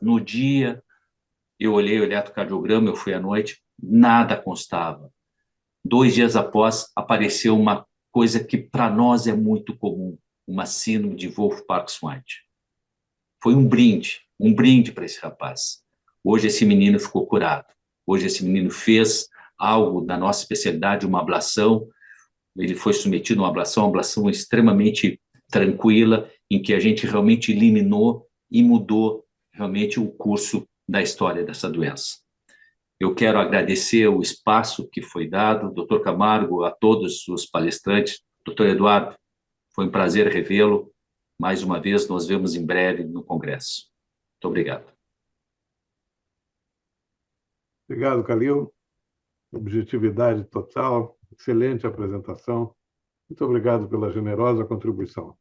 eu olhei o eletrocardiograma, eu fui à noite, nada constava. 2 dias após, apareceu uma coisa que para nós é muito comum, uma síndrome de Wolff-Parkinson-White. Foi um brinde para esse rapaz. Hoje esse menino ficou curado. Hoje esse menino fez algo da nossa especialidade, uma ablação. Ele foi submetido a uma ablação extremamente tranquila, em que a gente realmente eliminou e mudou realmente o curso da história dessa doença. Eu quero agradecer o espaço que foi dado, doutor Camargo, a todos os palestrantes. Doutor Eduardo, foi um prazer revê-lo. Mais uma vez, nos vemos em breve no Congresso. Muito obrigado. Obrigado, Calil. Objetividade total, excelente apresentação. Muito obrigado pela generosa contribuição.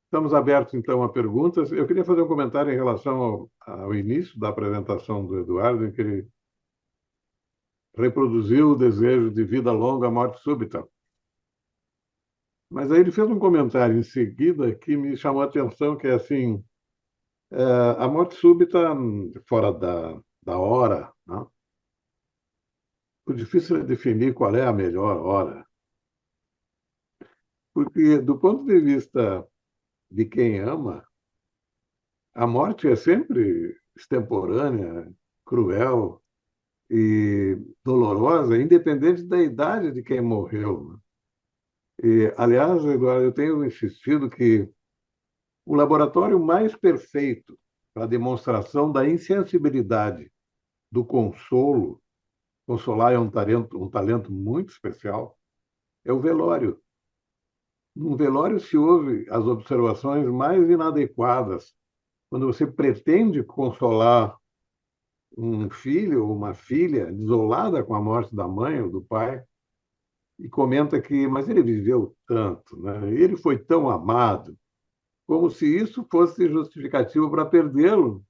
Estamos abertos, então, a perguntas. Eu queria fazer um comentário em relação ao início da apresentação do Eduardo, em que ele reproduziu o desejo de vida longa, morte súbita. Mas aí ele fez um comentário em seguida que me chamou a atenção, que é assim, a morte súbita fora da hora, né? O difícil é definir qual é a melhor hora. Porque, do ponto de vista de quem ama, a morte é sempre extemporânea, cruel e dolorosa, independente da idade de quem morreu. E, aliás, Eduardo, eu tenho insistido que o laboratório mais perfeito para a demonstração da insensibilidade do consolo, consolar é um talento muito especial, é o velório. No velório se ouve as observações mais inadequadas. Quando você pretende consolar um filho ou uma filha desolada com a morte da mãe ou do pai, e comenta que, mas ele viveu tanto, né? Ele foi tão amado, como se isso fosse justificativo para perdê-lo.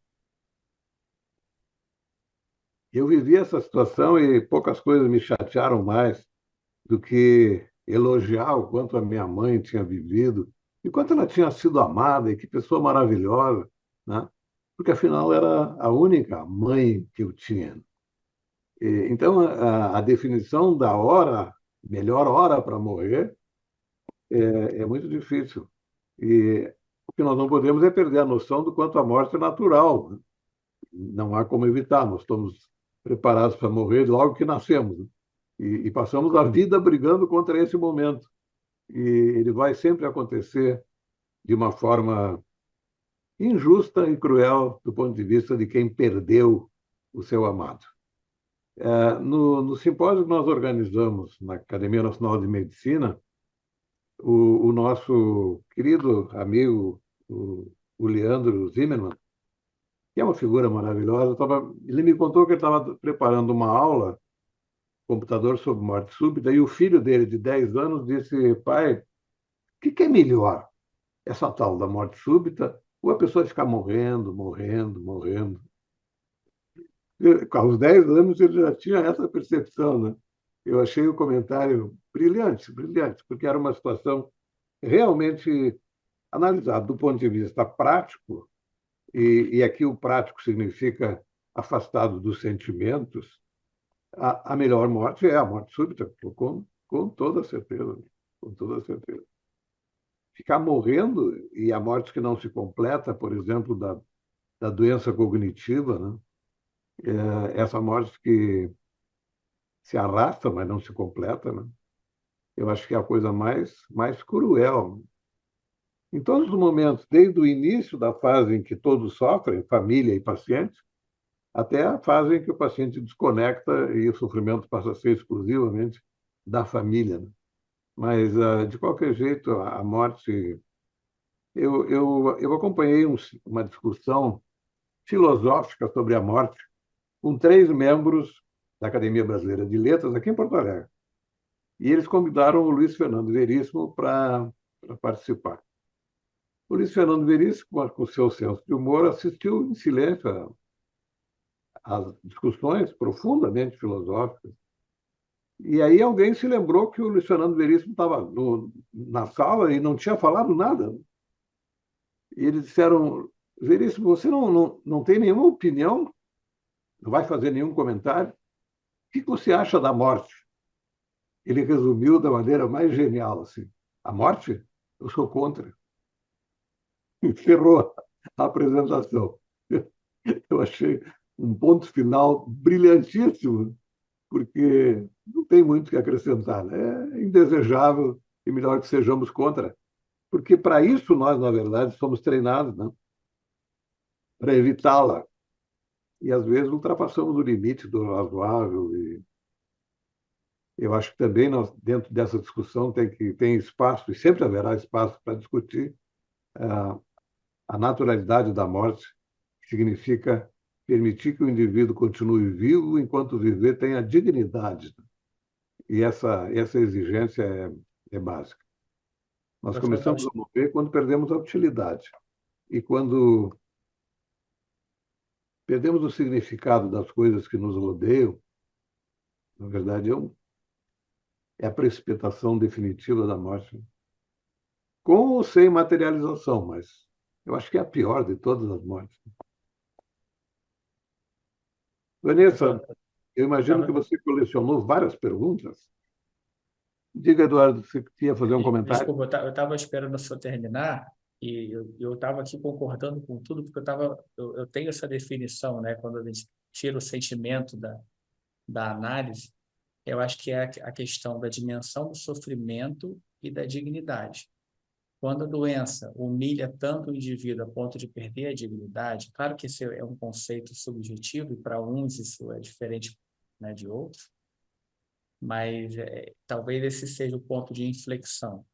Eu vivi essa situação e poucas coisas me chatearam mais do que elogiar o quanto a minha mãe tinha vivido, e quanto ela tinha sido amada, e que pessoa maravilhosa, né? Porque afinal era a única mãe que eu tinha. Então, a definição da hora, melhor hora para morrer, é muito difícil. E o que nós não podemos é perder a noção do quanto a morte é natural, né? Não há como evitar, nós estamos preparados para morrer logo que nascemos, né? E passamos a vida brigando contra esse momento. E ele vai sempre acontecer de uma forma injusta e cruel do ponto de vista de quem perdeu o seu amado. No simpósio que nós organizamos na Academia Nacional de Medicina, o nosso querido amigo, o Leandro Zimmermann, que é uma figura maravilhosa, ele me contou que ele estava preparando uma aula, computador sobre morte súbita, e o filho dele, de 10 anos, disse: pai, o que é melhor? Essa tal da morte súbita ou a pessoa ficar morrendo, morrendo, morrendo? Aos 10 anos ele já tinha essa percepção, né? Eu achei o comentário brilhante, brilhante, porque era uma situação realmente analisada do ponto de vista prático, e aqui o prático significa afastado dos sentimentos. A melhor morte é a morte súbita, com toda certeza, com toda certeza. Ficar morrendo, e a morte que não se completa, por exemplo, da doença cognitiva, né? Essa morte que se arrasta, mas não se completa, né? Eu acho que é a coisa mais cruel. Em todos os momentos, desde o início da fase em que todos sofrem, família e paciente, até a fase em que o paciente desconecta e o sofrimento passa a ser exclusivamente da família, né? Mas, de qualquer jeito, a morte. Eu acompanhei uma discussão filosófica sobre a morte com 3 membros da Academia Brasileira de Letras aqui em Porto Alegre. E eles convidaram o Luiz Fernando Veríssimo para participar. O Luiz Fernando Veríssimo, com seu senso de humor, assistiu em silêncio às discussões profundamente filosóficas. E aí alguém se lembrou que o Luiz Fernando Veríssimo estava na sala e não tinha falado nada. E eles disseram: Veríssimo, você não tem nenhuma opinião? Não vai fazer nenhum comentário? O que você acha da morte? Ele resumiu da maneira mais genial, assim: a morte? Eu sou contra. Encerrou a apresentação. Eu achei um ponto final brilhantíssimo, porque não tem muito o que acrescentar, né? É indesejável e melhor que sejamos contra, porque para isso nós, na verdade, somos treinados, né? Para evitá-la. E às vezes ultrapassamos o limite do razoável. E eu acho que também nós, dentro dessa discussão, tem espaço, e sempre haverá espaço para discutir a naturalidade da morte, que significa permitir que o indivíduo continue vivo enquanto viver tenha dignidade. E essa exigência é básica. Nós começamos a morrer quando perdemos a utilidade. E quando perdemos o significado das coisas que nos rodeiam, na verdade, é a precipitação definitiva da morte. Com ou sem materialização, mas eu acho que é a pior de todas as mortes. Vanessa, eu imagino que você colecionou várias perguntas. Diga, Eduardo, você queria fazer um comentário? Desculpa, eu estava esperando o senhor terminar e eu estava aqui concordando com tudo, porque eu tenho essa definição, né? Quando a gente tira o sentimento da análise, eu acho que é a questão da dimensão do sofrimento e da dignidade. Quando a doença humilha tanto o indivíduo a ponto de perder a dignidade, claro que esse é um conceito subjetivo e para uns isso é diferente, né, de outros, mas talvez esse seja o ponto de inflexão.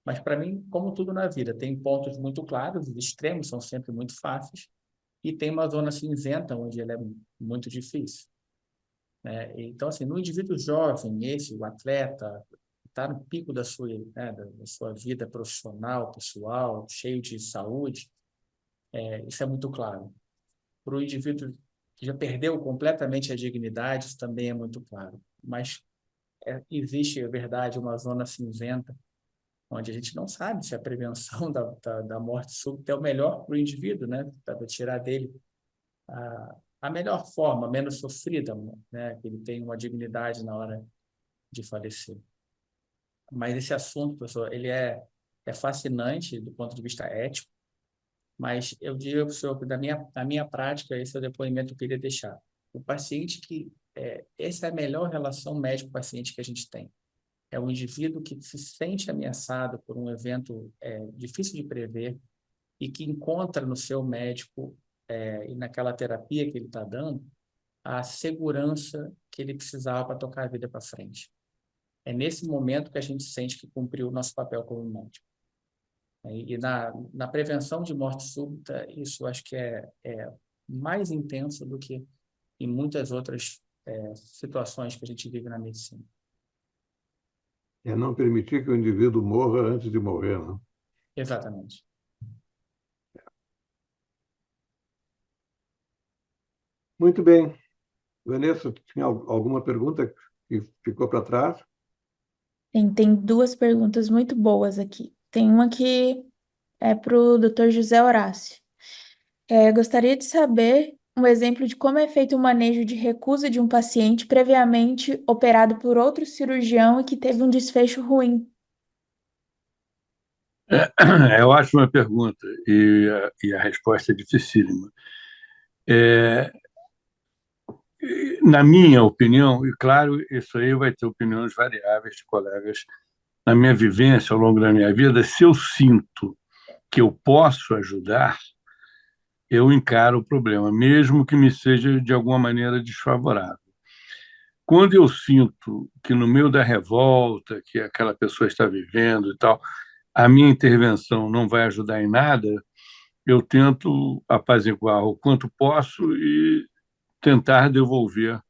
Mas para mim, como tudo na vida, tem pontos muito claros, os extremos são sempre muito fáceis, e tem uma zona cinzenta onde ele é muito difícil, né? Então, assim, no indivíduo jovem, o atleta, está no pico da sua, né, da sua vida profissional, pessoal, cheio de saúde, isso é muito claro. Para o indivíduo que já perdeu completamente a dignidade, isso também é muito claro. Mas existe, é verdade, uma zona cinzenta, onde a gente não sabe se a prevenção da morte súbita é o melhor para o indivíduo, né? Para tirar dele a melhor forma, menos sofrida, né? Que ele tenha uma dignidade na hora de falecer. Mas esse assunto, professor, ele é fascinante do ponto de vista ético, mas eu diria para o senhor que da minha prática, esse é o depoimento que eu queria deixar. O paciente que essa é a melhor relação médico-paciente que a gente tem. É um indivíduo que se sente ameaçado por um evento difícil de prever e que encontra no seu médico e naquela terapia que ele está dando a segurança que ele precisava para tocar a vida para frente. É nesse momento que a gente sente que cumpriu o nosso papel como médico. E na prevenção de morte súbita, isso acho que é mais intenso do que em muitas outras situações que a gente vive na medicina. É não permitir que o indivíduo morra antes de morrer, né? Exatamente. Muito bem. Vanessa, tinha alguma pergunta que ficou para trás? Tem duas perguntas muito boas aqui. Tem uma que é para o Dr. José Horácio. Gostaria de saber um exemplo de como é feito o manejo de recusa de um paciente previamente operado por outro cirurgião e que teve um desfecho ruim. É ótima pergunta e a resposta é dificílima. Na minha opinião, e claro, isso aí vai ter opiniões variáveis de colegas, na minha vivência ao longo da minha vida, se eu sinto que eu posso ajudar, eu encaro o problema, mesmo que me seja de alguma maneira desfavorável. Quando eu sinto que no meio da revolta que aquela pessoa está vivendo e tal, a minha intervenção não vai ajudar em nada, eu tento apaziguar o quanto posso e tentar devolver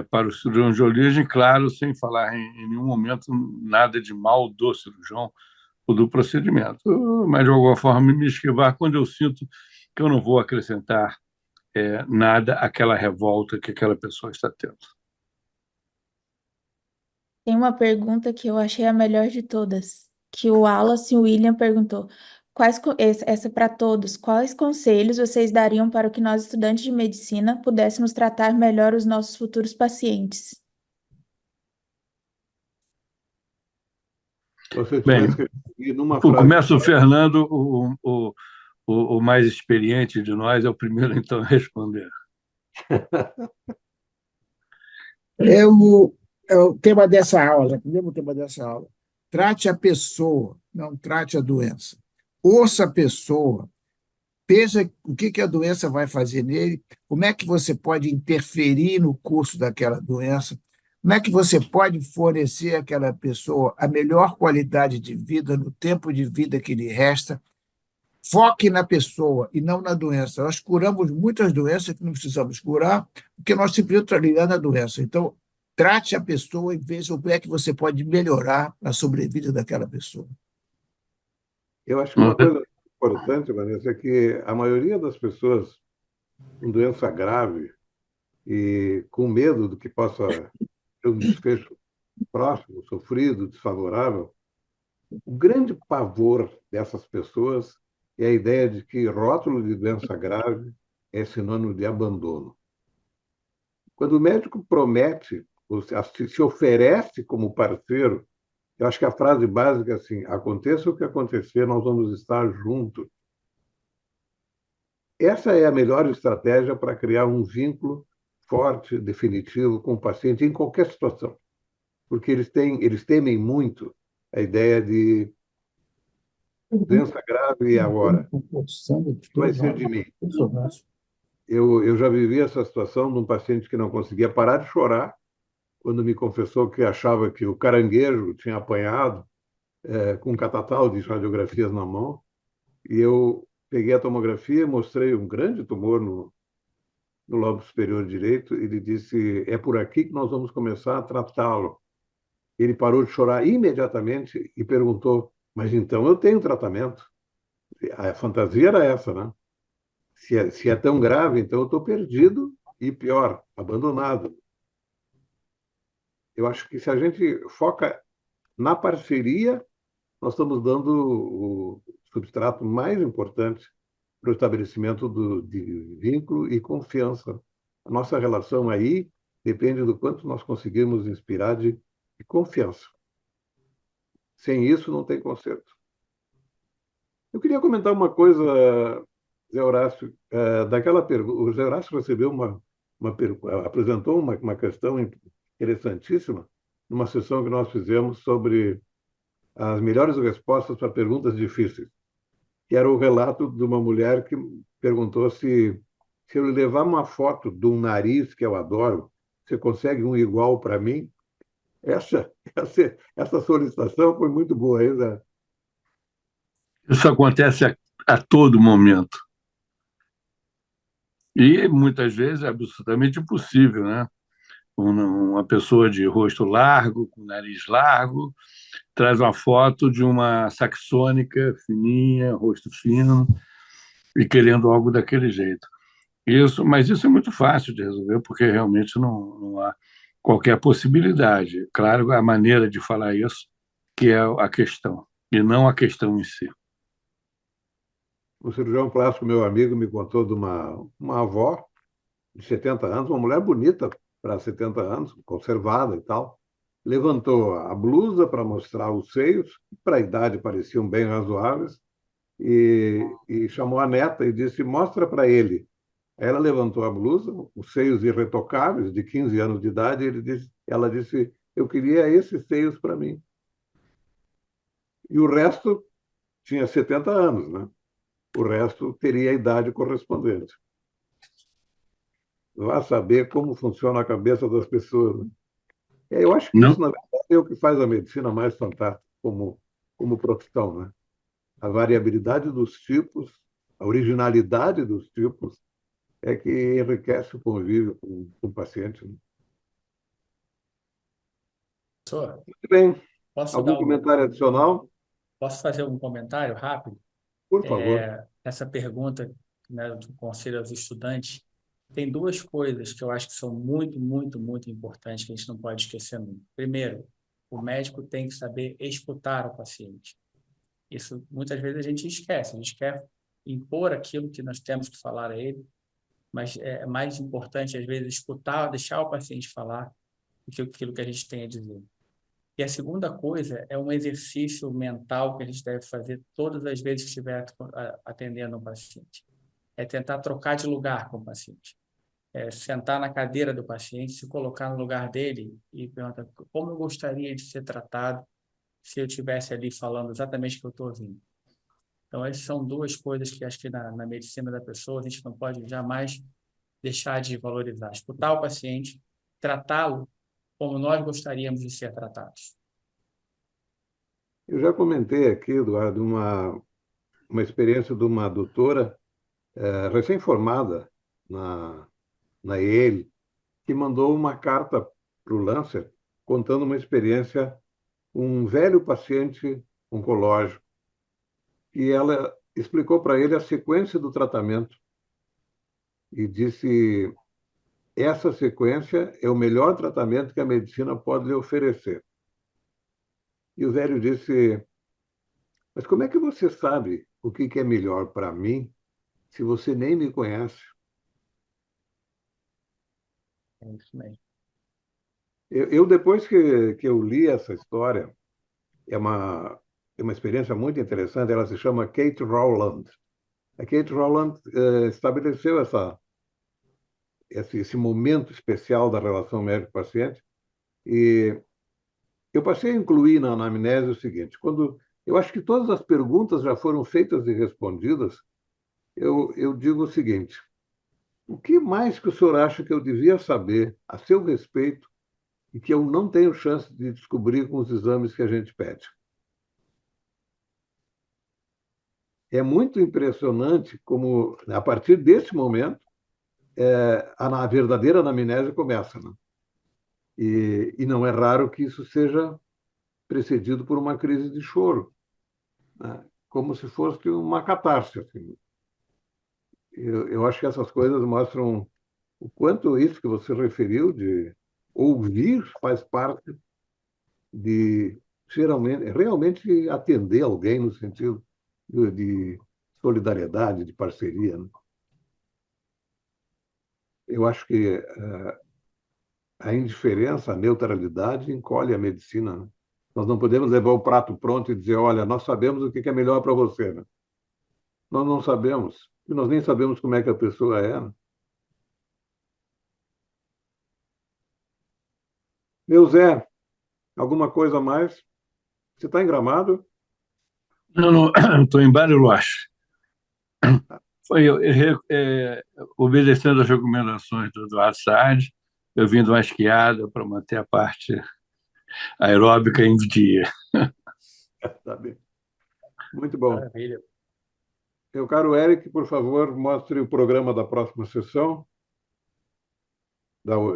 para o cirurgião de origem, claro, sem falar em nenhum momento nada de mal do cirurgião ou do procedimento, mas de alguma forma me esquivar quando eu sinto que eu não vou acrescentar nada àquela revolta que aquela pessoa está tendo. Tem uma pergunta que eu achei a melhor de todas, que o Wallace William perguntou. Essa é para todos. Quais conselhos vocês dariam para que nós, estudantes de medicina, pudéssemos tratar melhor os nossos futuros pacientes? Se você Bem, tivesse que resumir numa frase. começa o Fernando, o mais experiente de nós, é o primeiro então a responder. O tema dessa aula, o tema dessa aula. Trate a pessoa, não trate a doença. Ouça a pessoa, veja o que a doença vai fazer nele, como é que você pode interferir no curso daquela doença, como é que você pode fornecer àquela pessoa a melhor qualidade de vida no tempo de vida que lhe resta. Foque na pessoa e não na doença. Nós curamos muitas doenças que não precisamos curar, porque nós simplesmente estamos ligando a doença. Então, trate a pessoa e veja como é que você pode melhorar a sobrevida daquela pessoa. Eu acho que uma coisa importante, Vanessa, é que a maioria das pessoas com doença grave e com medo do que possa ter um desfecho próximo, sofrido, desfavorável, o grande pavor dessas pessoas é a ideia de que rótulo de doença grave é sinônimo de abandono. Quando o médico promete, ou se oferece como parceiro, eu acho que a frase básica é assim: aconteça o que acontecer, nós vamos estar juntos. Essa é a melhor estratégia para criar um vínculo forte, definitivo com o paciente em qualquer situação, porque eles temem muito a ideia de doença grave e agora. O que vai ser de mim? Eu já vivi essa situação de um paciente que não conseguia parar de chorar quando me confessou que achava que o caranguejo tinha apanhado com um catatal de radiografias na mão, e eu peguei a tomografia, mostrei um grande tumor no lobo superior direito, e ele disse: é por aqui que nós vamos começar a tratá-lo. Ele parou de chorar imediatamente e perguntou: mas então eu tenho tratamento? A fantasia era essa, né? Se é tão grave, então eu estou perdido e, pior, abandonado. Eu acho que se a gente foca na parceria, nós estamos dando o substrato mais importante para o estabelecimento de vínculo e confiança. A nossa relação aí depende do quanto nós conseguimos inspirar de confiança. Sem isso, não tem conserto. Eu queria comentar uma coisa, Zé Horácio, daquela pergunta. O Zé Horácio recebeu apresentou uma questão interessantíssima numa sessão que nós fizemos sobre as melhores respostas para perguntas difíceis, que era o relato de uma mulher que perguntou se eu levar uma foto de um nariz que eu adoro, você consegue um igual para mim? Essa, essa solicitação foi muito boa, hein, Zé? Isso acontece a todo momento. E muitas vezes é absolutamente impossível, né? Uma pessoa de rosto largo, com nariz largo, traz uma foto de uma saxônica fininha, rosto fino, e querendo algo daquele jeito. Mas isso é muito fácil de resolver, porque realmente não há qualquer possibilidade. Claro, a maneira de falar isso que é a questão, e não a questão em si. O cirurgião plástico, meu amigo, me contou de uma avó de 70 anos, uma mulher bonita para 70 anos, conservada e tal. Levantou a blusa para mostrar os seios, que para a idade pareciam bem razoáveis, e chamou a neta e disse: mostra para ele. Ela levantou a blusa, os seios irretocáveis, de 15 anos de idade, ela disse: eu queria esses seios para mim. E o resto tinha 70 anos, né? O resto teria a idade correspondente. Vá saber como funciona a cabeça das pessoas, né? Eu acho que isso, Não, na verdade, é o que faz a medicina mais fantástica como profissão, né? A variabilidade dos tipos, a originalidade dos tipos é que enriquece o convívio com o paciente, né? Professor, Muito bem. posso Algum dar um, comentário adicional? posso fazer um comentário rápido? Por favor. Essa pergunta, né, do conselho aos estudantes, tem duas coisas que eu acho que são muito, muito, muito importantes que a gente não pode esquecer nunca. Primeiro, o médico tem que saber escutar o paciente. Isso muitas vezes a gente esquece, a gente quer impor aquilo que nós temos que falar a ele, mas é mais importante, às vezes, escutar, deixar o paciente falar do que aquilo que a gente tem a dizer. E a segunda coisa é um exercício mental que a gente deve fazer todas as vezes que estiver atendendo um paciente. É tentar trocar de lugar com o paciente. É sentar na cadeira do paciente, se colocar no lugar dele e perguntar como eu gostaria de ser tratado se eu estivesse ali falando exatamente o que eu estou ouvindo. Então, essas são duas coisas que acho que na medicina da pessoa a gente não pode jamais deixar de valorizar. Escutar o paciente, tratá-lo como nós gostaríamos de ser tratados. Eu já comentei aqui, Eduardo, uma experiência de uma doutora recém-formada na Yale, que mandou uma carta para o Lancet contando uma experiência, um velho paciente oncológico, e ela explicou para ele a sequência do tratamento e disse: essa sequência é o melhor tratamento que a medicina pode lhe oferecer. E o velho disse: mas como é que você sabe o que é melhor para mim se você nem me conhece? É isso mesmo. Depois que eu li essa história, é uma experiência muito interessante, ela se chama Kate Rowland. A Kate Rowland estabeleceu esse momento especial da relação médico-paciente, e eu passei a incluir na anamnese o seguinte: quando eu acho que todas as perguntas já foram feitas e respondidas, eu digo o seguinte: o que mais que o senhor acha que eu devia saber a seu respeito e que eu não tenho chance de descobrir com os exames que a gente pede? É muito impressionante como, a partir desse momento, a verdadeira anamnese começa, né? E não é raro que isso seja precedido por uma crise de choro, né? Como se fosse uma catarse. Assim. Eu acho que essas coisas mostram o quanto isso que você referiu de ouvir faz parte de realmente atender alguém no sentido de solidariedade, de parceria, né? Eu acho que a indiferença, a neutralidade encolhe a medicina, né? Nós não podemos levar o prato pronto e dizer: olha, nós sabemos o que é melhor para você, né? Nós não sabemos, e nós nem sabemos como é que a pessoa é, né? Meu Zé, alguma coisa a mais? Você está em Gramado? Não, estou em Bariloche. Foi obedecendo às recomendações do Eduardo Saad, eu vim de uma esquiada para manter a parte aeróbica em dia. Tá bem. Muito bom. Maravilha. Meu caro Eric, por favor, mostre o programa da próxima sessão.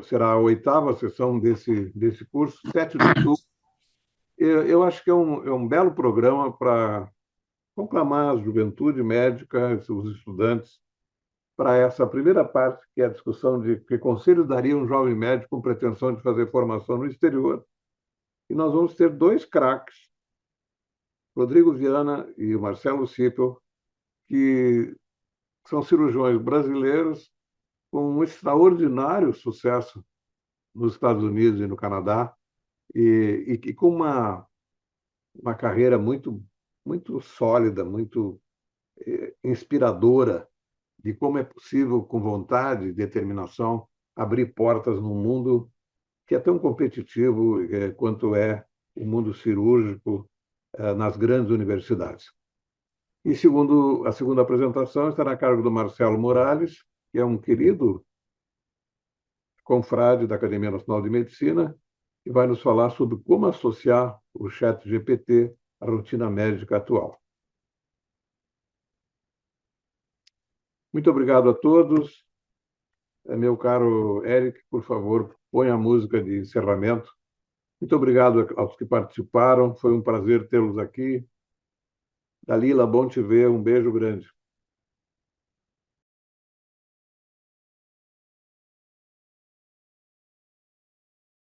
Será a 8ª sessão desse curso, 7 de outubro. Eu acho que é um belo programa para conclamar a juventude médica, os estudantes, para essa primeira parte, que é a discussão de que conselho daria um jovem médico com pretensão de fazer formação no exterior. E nós vamos ter 2 craques, Rodrigo Viana e o Marcelo Sipel, que são cirurgiões brasileiros com um extraordinário sucesso nos Estados Unidos e no Canadá, e com uma carreira muito sólida, muito inspiradora de como é possível, com vontade e determinação, abrir portas num mundo que é tão competitivo quanto é o mundo cirúrgico nas grandes universidades. E a segunda apresentação estará a cargo do Marcelo Morales, que é um querido confrade da Academia Nacional de Medicina, e vai nos falar sobre como associar o ChatGPT à rotina médica atual. Muito obrigado a todos. Meu caro Eric, por favor, põe a música de encerramento. Muito obrigado aos que participaram. Foi um prazer tê-los aqui. Dalila, bom te ver. Um beijo grande.